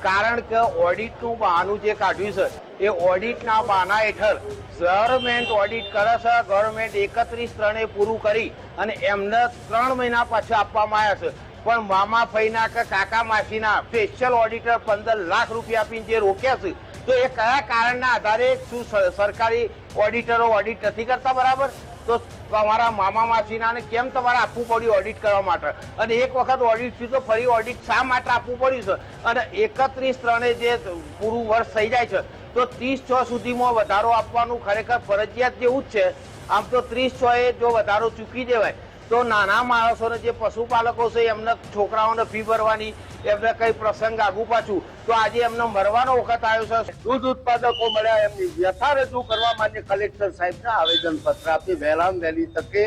કારણ કે ઓડિટનું બહાનું જે કાઢ્યું છે, એ ઓડિટના બહાના હેઠળ ગવર્મેન્ટ ઓડિટ કરે છે. ગવર્મેન્ટ 31/3 પૂરું કરી અને એમને 3 મહિના પછી આપવામાં આવ્યા છે. પણ મામા ફઈના કે કાકા માસીના સ્પેશિયલ ઓડિટર 15 લાખ રૂપિયા આપીને જે રોક્યા છે, તો એ કયા કારણના આધારે શું સરકારી ઓડિટરો ઓડિટ નથી કરતા બરાબર? તો તમારા મામા માસીનાને કેમ તમારે આપવું પડ્યું ઓડિટ કરવા માટે? અને એક વખત ઓડિટ થયું તો ફરી ઓડિટ શા માટે આપવું પડ્યું છે? અને 31/3 જે પૂરું વર્ષ થઈ જાય છે, તો 30/6 સુધીમાં વધારો આપવાનું ખરેખર ફરજિયાત જેવું જ છે. આમ તો 30/6 જો વધારો ચૂકી દેવાય તો નાના માણસોને જે પશુપાલકો છે એમને છોકરાઓને ફી ભરવાની, એમને કઈ પ્રસંગ આગુ પાછું, તો આજે એમને મરવાનો વખત આવ્યો છે. દૂધ ઉત્પાદકો મળ્યા એમની વ્યથા રજૂ કરવા માન્ય કલેક્ટર સાહેબને આવેદનપત્ર આપી વહેલામાં વહેલી તકે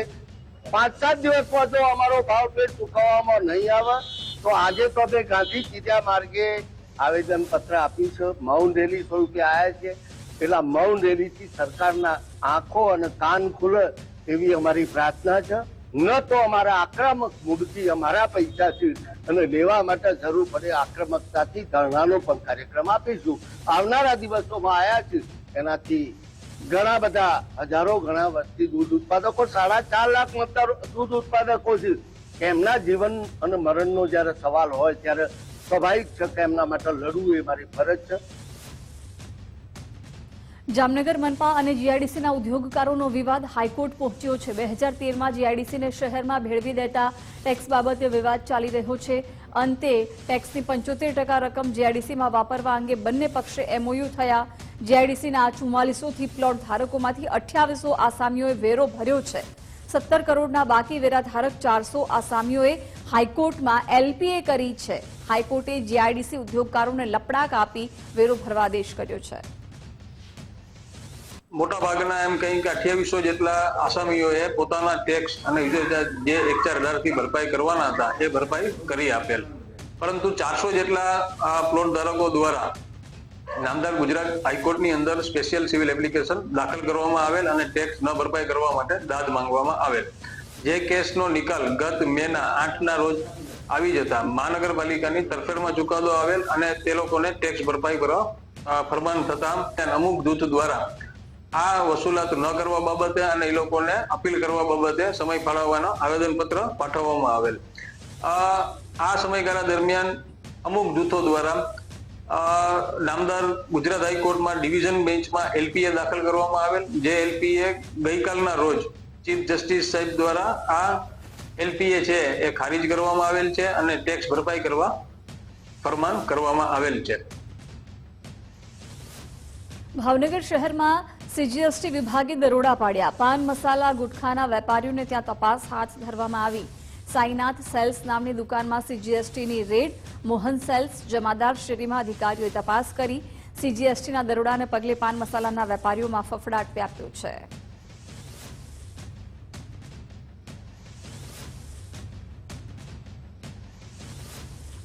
5-7 દિવસમાં જો અમારો ભાવફેર ચૂકવવામાં નહીં આવે તો આજે તો અમે ગાંધી ચીજા માર્ગે આવેદનપત્ર આપ્યું છે. મૌન રેલી સ્વરૂપે આવ્યા છે. પેલા મૌન રેલીથી સરકારના આંખો અને કાન ખુલે એવી અમારી પ્રાર્થના છે. ન તો અમારા આક્રમક મૂળથી અમારા પૈસાથી અને લેવા માટે જરૂર પડે આક્રમકતાથી ધરણાનો પણ કાર્યક્રમ આપીશું. આવનારા દિવસોમાં આવ્યા છે, એનાથી ઘણા બધા હજારો ઘણા વર્ષથી દૂધ ઉત્પાદકો 4.5 લાખ મતદારો દૂધ ઉત્પાદકો છે. એમના જીવન અને મરણનો જયારે સવાલ હોય ત્યારે સ્વાભાવિક છે કે એમના માટે લડવું એ મારી ફરજ છે. જામનગર મનપા અને જીઆઈડીસીના ઉદ્યોગકારોનો વિવાદ હાઈકોર્ટ પહોંચ્યો છે. 2013માં જીઆઈડીસીને શહેરમાં ભેળવી દેતા ટેક્સ બાબતે વિવાદ ચાલી રહ્યો છે. અંતે ટેક્સની 75% રકમ જીઆઈડીસીમાં વાપરવા અંગે બંને પક્ષે MOU થયા. જીઆઈડીસીના 4400થી પ્લોટ ધારકોમાંથી 2800 આસામીઓએ વેરો ભર્યો છે. 17 કરોડના બાકી વેરા ધારક 400 આસામીઓએ હાઈકોર્ટમાં LPA કરી છે. હાઈકોર્ટે જીઆઈડીસી ઉદ્યોગકારોને લપડાક આપી વેરો ભરવા આદેશ કર્યો છે. મોટા ભાગના એમ કહી કે 2800 જેટલા આસામીઓએ પોતાના ટેક્સ અને જે 1/4 ભરપાઈ કરવાના હતા એ ભરપાઈ કરી આપેલ, પરંતુ 400 જેટલા આ પ્લોટ ધારકો દ્વારા નામદાર ગુજરાત હાઈકોર્ટની અંદર સ્પેશિયલ સિવિલ એપ્લિકેશન દાખલ કરવામાં આવેલ અને ટેક્સ ન ભરપાઈ કરવા માટે દાદ માંગવામાં આવેલ. જે કેસનો નિકાલ ગત મેના 8ના રોજ આવી જતા મહાનગરપાલિકાની તરફેણમાં ચુકાદો આવેલ અને તે લોકોને ટેક્સ ભરપાઈ કરવા ફરમાન થતા અમુક જૂથ દ્વારા આ વસૂલાત ન કરવા બાબતે અને એ લોકોને અપીલ કરવા બાબતે સમય ફાળવવાનો આવેદનપત્ર પાઠવવામાં આવેલ. આ સમયગાળા દરમિયાન અમુક જૂથો દ્વારા નામદાર ગુજરાત હાઈકોર્ટમાં ડિવિઝન બેન્ચમાં એલપીએ દાખલ કરવામાં આવેલ, જે એલપીએ ગઈકાલના રોજ ચીફ જસ્ટિસ સાહેબ દ્વારા આ એલપીએ છે એ ખારીજ કરવામાં આવેલ છે અને ટેક્સ ભરપાઈ કરવા ફરમાન કરવામાં આવેલ છે. ભાવનગર શહેરમાં સીજીએસટી વિભાગે દરોડા પાડ્યા. પાન મસાલા ગુટખાના વેપારીઓને ત્યાં તપાસ હાથ ધરવામાં આવી. સાઈનાથ સેલ્સ નામની દુકાનમાં સીજીએસટીની રેડ. મોહન સેલ્સ જમાદાર શેરીમાં અધિકારીઓએ તપાસ કરી. સીજીએસટીના દરોડાને પગલે પાન મસાલાના વેપારીઓમાં ફફડાટ વ્યાપ્યો છે.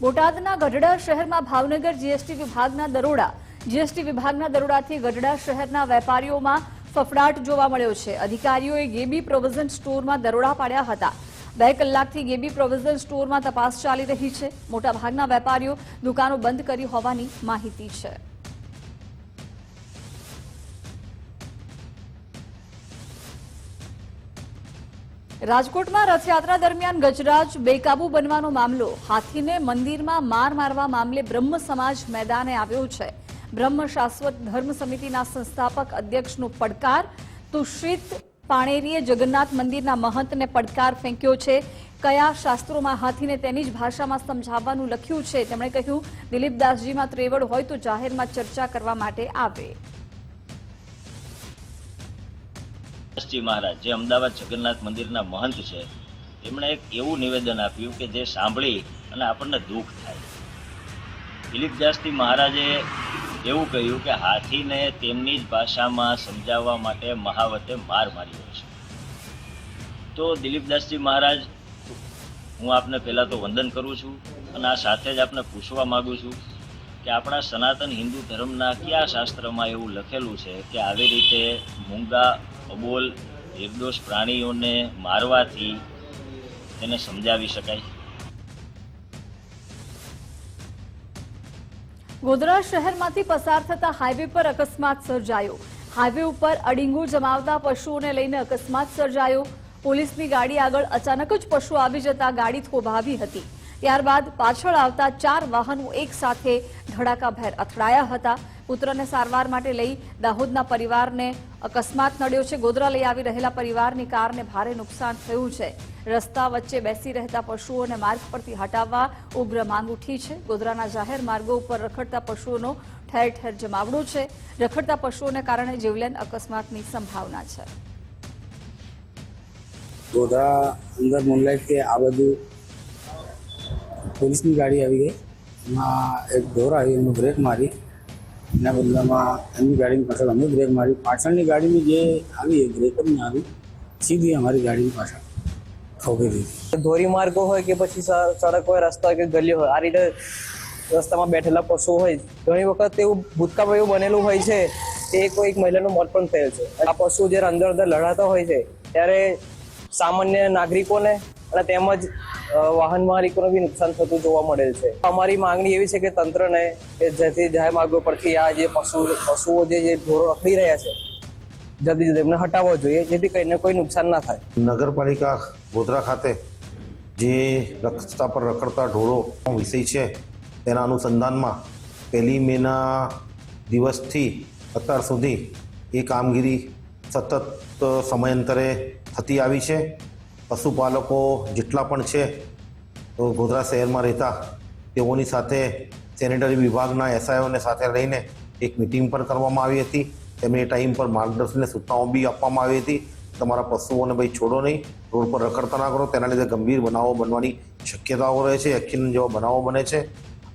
બોટાદના ગઢડા શહેરમાં ભાવનગર જીએસટી વિભાગના દરોડા. જીએસટી વિભાગના દરોડાથી ગઢડા શહેરના વેપારીઓમાં ફફડાટ જોવા મળ્યો છે. અધિકારીઓએ ગેબી પ્રોવિઝન સ્ટોરમાં દરોડા પાડ્યા હતા. 2 કલાકથી ગેબી પ્રોવિઝન સ્ટોરમાં તપાસ ચાલી રહી છે. મોટાભાગના વેપારીઓ દુકાનો બંધ કરી હોવાની માહિતી છે. રાજકોટમાં રથયાત્રા દરમિયાન ગજરાજ બેકાબુ બનવાનો મામલો. હાથીને મંદિરમાં માર મારવા મામલે બ્રહ્મ સમાજ મેદાને આવ્યો છે. બ્રહ્મ શાશ્વત ધર્મ સમિતિના સંસ્થાપક અધ્યક્ષનો પડકાર. તુષિત પાણેરીએ જગન્નાથ મંદિરના મહંતને પડકાર ફેંક્યો છે. કયા શાસ્ત્રોમાં હાથીને તેની જ ભાષામાં સમજાવવાનું લખ્યું છે? તેમણે કહ્યું, દિલીપદાસજીમાં ત્રેવડ હોય તો જાહેરમાં ચર્ચા કરવા માટે આવે. મહારાજ જે અમદાવાદ જગન્નાથ મંદિરના મહંત છે, એમણે એક એવું નિવેદન આપ્યું કે જે સાંભળી અને આપણને દુઃખ થાય. દિલીપદાસજી મહારાજે એવું કહ્યું કે હાથીને તેમની જ ભાષામાં સમજાવવા માટે મહાવતે માર માર્યો છે. તો દિલીપદાસજી મહારાજ, હું આપને પહેલાં તો વંદન કરું છું અને આ સાથે જ આપને પૂછવા માગું છું કે આપણા સનાતન હિન્દુ ધર્મના કયા શાસ્ત્રમાં એવું લખેલું છે કે આવી રીતે મૂંગા અબોલ નિર્દોષ પ્રાણીઓને મારવાથી તેને સમજાવી શકાય? ગોધરા શહેરમાંથી પસાર થતા હાઈવે પર અકસ્માત સર્જાયો. હાઈવે ઉપર અડીંગો જમાવતા પશુઓને લઈને અકસ્માત સર્જાયો. પોલીસની ગાડી આગળ અચાનક જ પશુ આવી જતા ગાડી થોભાવી હતી. ત્યારબાદ પાછળ આવતા 4 વાહનો એક સાથે ધડાકાભેર અથડાયા હતા. પુત્રને સારવાર માટે લઈ દાહોદના પરિવારને અકસ્માત નડ્યો છે. ગોધરા લઈ આવી રહેલા પરિવારની કારને ભારે નુકસાન થયું છે. રસ્તા વચ્ચે બેસી રહેતા પશુઓને માર્ગ પરથી હટાવવા ઉગ્ર માંગ ઉઠી છે. ગોધરાના જાહેર માર્ગો ઉપર રખડતા પશુઓનો ઠેર ઠેર જમાવડો છે. રખડતા પશુઓને કારણે જીવલેણ અકસ્માતની સંભાવના છે. ગોધરા અંદર મોનલાઇટ કે આ બધું પોલીસની ગાડી આવી ગઈ. એમાં એક ઢોર આવી, એનું બ્રેક મારી. એના બદલામાં એમની ગાડીની પાછળ અમે બ્રેક મારી. પાછળની ગાડીની જે આવી એ બ્રેક જ ના આવી, સીધી અમારી ગાડીની પાછળ ઠોકી દીધી. ધોરીમાર્ગો હોય કે પછી સડક હોય, રસ્તા હોય કે ગલી હોય, આ રીતે રસ્તામાં બેઠેલા પશુઓ હોય. ઘણી વખત એવું ભૂતકાળમાં એવું બનેલું હોય છે કે કોઈ એક મહિલાનું મોત પણ થયેલ છે. આ પશુઓ જ્યારે અંદર લડાતા હોય છે ત્યારે સામાન્ય નાગરિકોને અને તેમજ વાહન માલિકોને બી નુકસાન થતું જોવા મળેલ છે. અમારી માંગણી એવી છે કે તંત્રને કે જેથી જાહેર માર્ગો પરથી આ જે પશુઓ જે ઢોરો રખડી રહ્યા છે જલ્દી તેમને હટાવવો જોઈએ, જેથી કરીને કોઈ નુકસાન ના થાય. નગરપાલિકા ગોધરા ખાતે જે રસ્તા પર રખડતા ઢોરો વિષય છે તેના અનુસંધાનમાં 1 મેના દિવસથી અત્યાર સુધી એ કામગીરી સતત સમયાંતરે થતી આવી છે. પશુપાલકો જેટલા પણ છે તો ગોધરા શહેરમાં રહેતા તેઓની સાથે સેનેટરી વિભાગના એસઆઈઓને સાથે લઈને એક મિટિંગ પણ કરવામાં આવી હતી. તેમને ટાઈમ પર માર્ગદર્શન સૂચનાઓ બી આપવામાં આવી હતી. તમારા પશુઓને ભાઈ છોડો નહીં, રોડ પર રખડતા ના કરો, તેના લીધે ગંભીર બનાવો બનવાની શક્યતાઓ રહે છે, એક્સિડન્ટ જેવા બનાવો બને છે.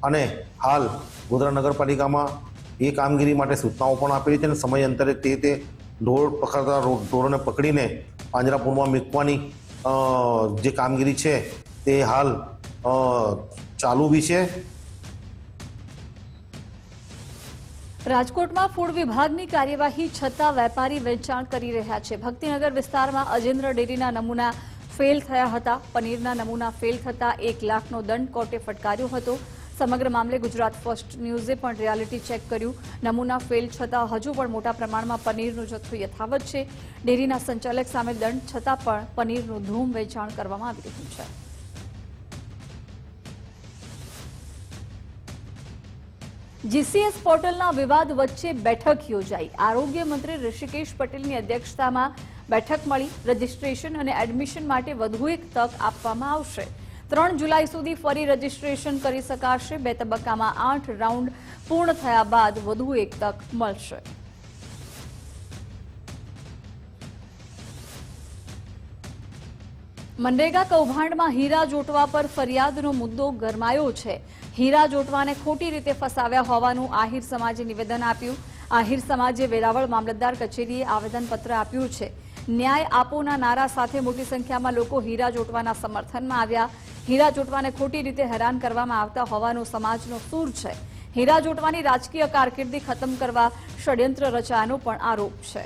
અને હાલ ગોધરા નગરપાલિકામાં એ કામગીરી માટે સૂચનાઓ પણ આપેલી છે અને સમયાંતરે તે ઢોર પકડતા ઢોરોને પકડીને પાંજરાપોળમાં મૂકવાની જે કામગીરી છે તે હાલ ચાલુ બી છે. રાજકોટમાં ફૂડ વિભાગની કાર્યવાહી છતાં વેપારી વેચાણ કરી રહ્યા છે. ભક્તિનગર વિસ્તારમાં અજેન્દ્ર ડેરીના નમૂના ફેલ થયા હતા. પનીરના નમૂના ફેલ થતાં 1 લાખનો દંડ કોર્ટે ફટકાર્યો હતો. સમગ્ર મામલે ગુજરાત ફર્સ્ટ ન્યૂઝે પણ રિયાલિટી ચેક કર્યું. નમૂના ફેલ છતાં હજુ પણ મોટા પ્રમાણમાં પનીરનો જથ્થો યથાવત છે. ડેરીના સંચાલક સામે દંડ છતાં પણ પનીરનું ધૂમ વેચાણ કરવામાં આવી રહ્યું છે. જીસીએસ પોર્ટલના વિવાદ વચ્ચે બેઠક યોજાઈ. આરોગ્ય મંત્રી ઋષિકેશ પટેલની અધ્યક્ષતામાં બેઠક મળી. રજીસ્ટ્રેશન અને એડમિશન માટે વધુ એક તક આપવામાં આવશે. 3 જુલાઈ સુધી ફરી રજીસ્ટ્રેશન કરી શકાશે. 2 તબક્કામાં 8 રાઉન્ડ પૂર્ણ થયા બાદ વધુ એક તક મળશે. મનરેગા કૌભાંડમાં હીરા જોટવા પર ફરિયાદનો મુદ્દો ગરમાયો છે. હીરા જોટવાને ખોટી રીતે ફસાવ્યા હોવાનું આહિર સમાજે નિવેદન આપ્યું. આહિર સમાજે વેરાવળ મામલતદાર કચેરીએ આવેદનપત્ર આપ્યું છે. ન્યાય આપોના નારા સાથે મોટી સંખ્યામાં લોકો હીરા જોટવાના સમર્થનમાં આવ્યા. હીરા જોટવાને ખોટી રીતે હેરાન કરવામાં આવતા હોવાનો સમાજનો સૂર છે. હીરા જોટવાની રાજકીય કારકિર્દી ખતમ કરવા ષડયંત્ર રચાયાનો પણ આરોપ છે.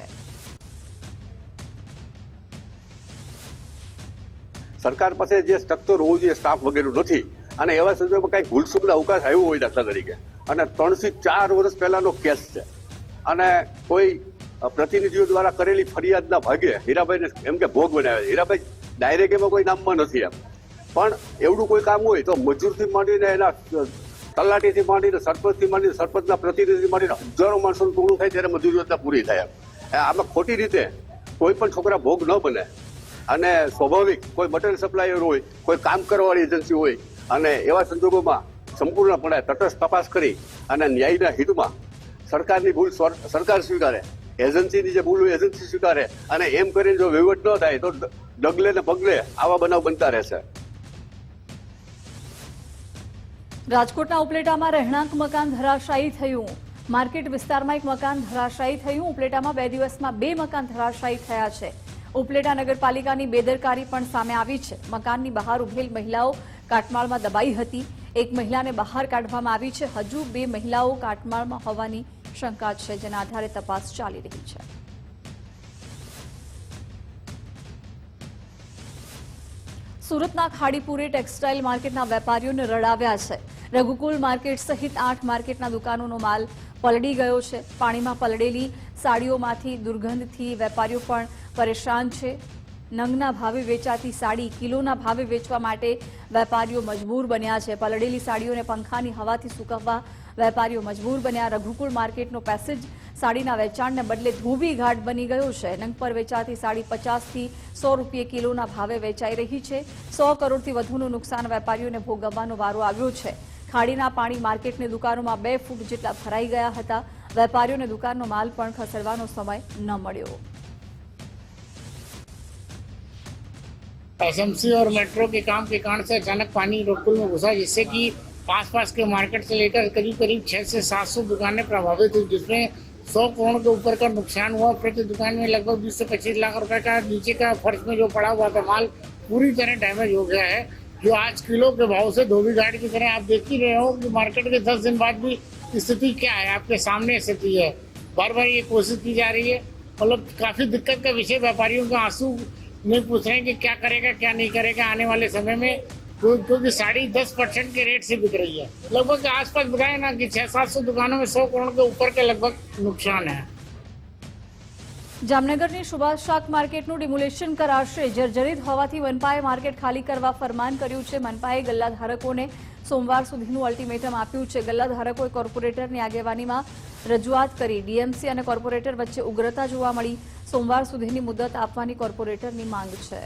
સરકાર પાસે જે સ્ટ્રક્ચર હોવું જોઈએ સ્ટાફ વગેરે નથી અને એવા સંજોગોમાં કંઈક ભૂલસુકનો અવકાશ આવ્યો હોય દાખલા તરીકે અને 3 થી 4 વર્ષ પહેલાનો કેસ છે અને કોઈ પ્રતિનિધિઓ દ્વારા કરેલી ફરિયાદના ભાગે હીરાભાઈને એમ કે ભોગ બનાવ્યા. હીરાભાઈ ડાયરેક્ટ એમાં કોઈ નામમાં નથી એમ, પણ એવડું કોઈ કામ હોય તો મજૂરથી માંડીને એના તલાટીથી માંડીને સરપંચથી માંડીને સરપંચના પ્રતિનિધિથી માંડીને હજારો માણસોનું ટોળું થાય ત્યારે મજૂરી યોજના પૂરી થાય. આમાં ખોટી રીતે કોઈ પણ છોકરા ભોગ ન બને અને સ્વાભાવિક કોઈ મટીરિયલ સપ્લાયર હોય, કોઈ કામ કરવાવાળી એજન્સી હોય અને એવા સંજોગોમાં સંપૂર્ણપણે તટસ્થ તપાસ કરી અને ન્યાયના હિતમાં સરકારની ભૂલ સરકાર સ્વીકારે, એજન્સીની જે ભૂલ હોય એજન્સી સ્વીકારે અને એમ કરીને જો વહીવટ ન થાય તો ડગલે ને પગલે આવા બનાવ બનતા રહેશે. રાજકોટના ઉપલેટામાં રહેણાંક મકાન ધરાશાયી થયું. માર્કેટ વિસ્તારમાં એક મકાન ધરાશાયી થયું. ઉપલેટામાં 2 દિવસમાં 2 મકાન ધરાશાયી થયા છે. ઉપલેટા નગરપાલિકાની બેદરકારી પણ સામે આવી છે. મકાનની બહાર ઉભેલ મહિલાઓ કાટમાળમાં દબાઈ હતી. એક મહિલાને બહાર કાઢવામાં આવી છે. હજુ 2 મહિલાઓ કાટમાળમાં હોવાની શંકા છે, જેના આધારે તપાસ ચાલી રહી છે. સુરતના ખાડીપુરે ટેક્સટાઇલ માર્કેટના વેપારીઓને રડાવ્યા છે. રઘુકુલ માર્કેટ સહિત 8 માર્કેટના દુકાનોનો માલ પલળી ગયો છે. પાણીમાં પલળેલી સાડીઓમાંથી દુર્ગંધથી વેપારીઓ પણ પરેશાન છે. નંગના ભાવે વેચાતી સાડી કિલોના ભાવે વેચવા માટે વેપારીઓ મજબૂર બન્યા છે. પલળેલી સાડીઓને પંખાની હવાથી સૂકવવા વેપારીઓ મજબૂર બન્યા. રઘુકુળ માર્કેટનો પેસેજ સાડીના વેચાણને બદલે ધોબી ઘાટ બની ગયો છે. નંગ પર વેચાતી સાડી 50 થી 100 રૂપિયા કિલોના ભાવે વેચાઈ રહી છે. 100 કરોડથી વધુનું નુકસાન વેપારીઓને ભોગવવાનો વારો આવ્યો છે. ખાડીના પાણી માર્કેટની દુકાનોમાં 2 ફૂટ જેટલા ભરાઈ ગયા હતા. વેપારીઓને દુકાનનો માલ પણ ખસેડવાનો સમય ન મળ્યો. एसएमसी और मेट्रो के काम के कारण से अचानक पानी रघुकुल में घुसा, जिससे कि पास के मार्केट से लेकर करीब 600 से 700 दुकानें प्रभावित हुई, जिसमें 100 करोड़ के ऊपर का नुकसान हुआ. प्रति दुकान में लगभग 20 से 25 लाख रुपए का नीचे का फर्श में जो पड़ा हुआ था माल पूरी तरह डैमेज हो गया है. जो आज किलो के भाव से धोबी घाट की तरह आप देख ही रहे हो कि मार्केट के 10 दिन बाद भी स्थिति क्या है, आपके सामने स्थिति है. बार ये कोशिश की जा रही है. मतलब काफी दिक्कत का विषय. व्यापारियों का आंसू में पूछ रहे हैं कि क्या करेगा क्या नहीं करेगा आने वाले समय में, क्योंकि साड़ी 10% के रेट से बिक रही है. लगभग आसपास बताए ना कि 600-700 दुकानों में 100 करोड़ के ऊपर के लगभग नुकसान है. જામનગરની સુભાષ શાક માર્કેટનું ડિમોલેશન કરાશે. જર્જરિત હોવાથી મનપાએ માર્કેટ ખાલી કરવા ફરમાન કર્યું છે. મનપાએ ગલ્લાધારકોને સોમવાર સુધીનું અલ્ટિમેટમ આપ્યું છે. ગલ્લાધારકોએ કોર્પોરેટરની આગેવાનીમાં રજૂઆત કરી. ડીએમસી અને કોર્પોરેટર વચ્ચે ઉગ્રતા જોવા મળી. સોમવાર સુધીની મુદત આપવાની કોર્પોરેટરની માંગ છે.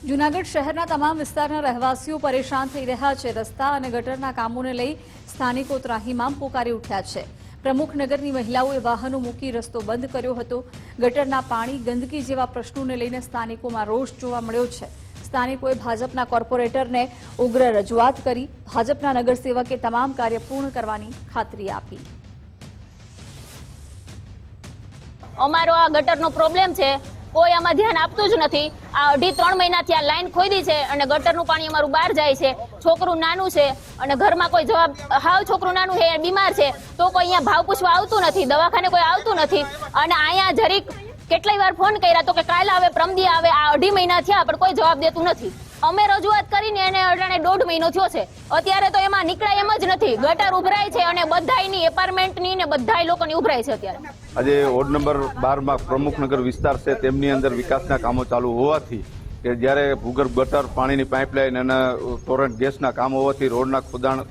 જૂનાગઢ શહેરના તમામ વિસ્તારના રહેવાસીઓ પરેશાન થઈ રહ્યા છે. રસ્તા અને ગટરના કામોને લઈ સ્થાનિકો ત્રાહિમામ પોકારી ઉઠ્યા છે. પ્રમુખનગરની મહિલાઓએ વાહનો મૂકી રસ્તો બંધ કર્યો હતો. ગટરના પાણી, ગંદકી જેવા પ્રશ્નોને લઈને સ્થાનિકોમાં રોષ જોવા મળ્યો છે. સ્થાનિકોએ ભાજપના કોર્પોરેટરને ઉગ્ર રજૂઆત કરી. ભાજપના નગરસેવકે તમામ કાર્ય પૂર્ણ કરવાની ખાતરી આપી. અમારો આ ગટરનો પ્રોબ્લેમ છે, કોઈ આમાં ધ્યાન આપતું જ નથી. આ 2.5-3 મહિનાથી આ લાઈન ખોદી છે અને ગટરનું પાણી અમારું બહાર જાય છે. છોકરું નાનું છે અને ઘરમાં કોઈ જવાબ, હાવ છોકરું નાનું છે, બીમાર છે તો કોઈ અહીંયા ભાવ પૂછવા આવતું નથી, દવાખાને કોઈ આવતું નથી. અને અહીંયા જરીક કેટલાય વાર ફોન કર્યા તો કે કાલે આવે, પરમદી આવે. આ 2.5 મહિના થયા પણ કોઈ જવાબ દેતું નથી. અમે રજૂઆત કરીને એને અટાણે 1.5 મહિનો થયો છે. અત્યારે તો એમાં નીકળાય એમ જ નથી. ગટર ઉભરાય છે અને બધાયની એપાર્ટમેન્ટની ને બધાય લોકોની ઉભરાય છે. અત્યારે આજે વોર્ડ નંબર 12માં પ્રમુખનગર વિસ્તાર છે, તેમની અંદર વિકાસના કામો ચાલુ હોવાથી કે જ્યારે ભૂગર્ભ ગટર પાણીની પાઇપલાઇન અને ટોરન્ટ ગેસના કામ હોવાથી રોડના ખોદાણ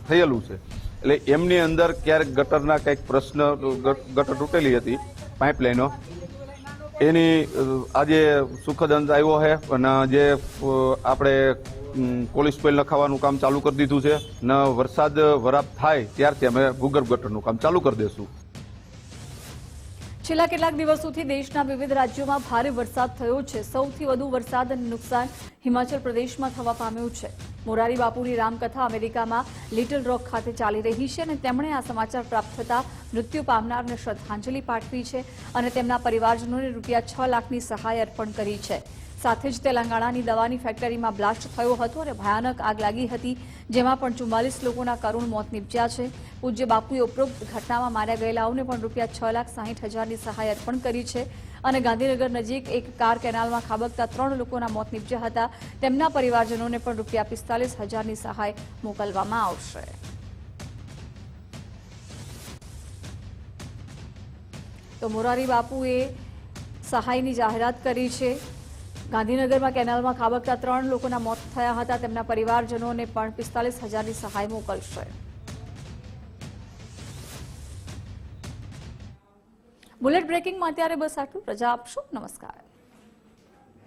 થયેલું છે એટલે એમની અંદર ક્યારેક ગટરના કંઈક પ્રશ્ન ગટર તૂટેલી હતી પાઇપલાઇનો એની આજે સુખદ અંત આવ્યો છે અને જે આપણે પોલીસ પેલ નખાવાનું કામ ચાલુ કરી દીધું છે ને વરસાદ વરાપ થાય ત્યારથી અમે ભૂગર્ભ ગટરનું કામ ચાલુ કરી દઈશું। છેલ્લા કેટલાક દિવસોથી દેશના વિવિધ રાજ્યોમાં ભારે વરસાદ થયો છે। સૌથી વધુ વરસાદ અને નુકસાન હિમાચલ પ્રદેશમાં થવા પામ્યું છે। મોરારી બાપુની રામકથા અમેરિકામાં લિટલ રોક ખાતે ચાલી રહી છે અને તેમણે આ સમાચાર પ્રાપ્ત થતા મૃત્યુ પામનારને શ્રદ્ધાંજલિ પાઠવી છે અને તેમના પરિવારજનોને ₹6 લાખની સહાય અર્પણ કરી છે। સાથે જ તેલંગાણાની દવાની ફેક્ટરીમાં બ્લાસ્ટ થયો હતો અને ભયાનક આગ લાગી હતી, જેમાં પણ 44 લોકોના કરુણ મોત નીપજ્યા છે। પૂજ્ય બાપુએ ઉપરોક્ત ઘટનામાં માર્યા ગયેલાઓને પણ ₹6,60,000ની સહાય અર્પણ કરી છે અને ગાંધીનગર નજીક એક કાર કેનાલમાં ખાબકતા 3 લોકોના મોત નીપજ્યા હતા। તેમના પરિવારજનોને પણ ₹45,000ની સહાય મોકલવામાં આવશે। તો મોરારી બાપુએ સહાયની જાહેરાત કરી છે। ગાંધીનગરમાં કેનાલમાં ખાબકતા 3 લોકોના મોત થયા હતા, તેમના પરિવારજનોને પણ 45,000ની સહાય મોકલશે। બુલેટ બ્રેકિંગમાં અત્યારે બસ આટલું। રજા આપશો। નમસ્કાર।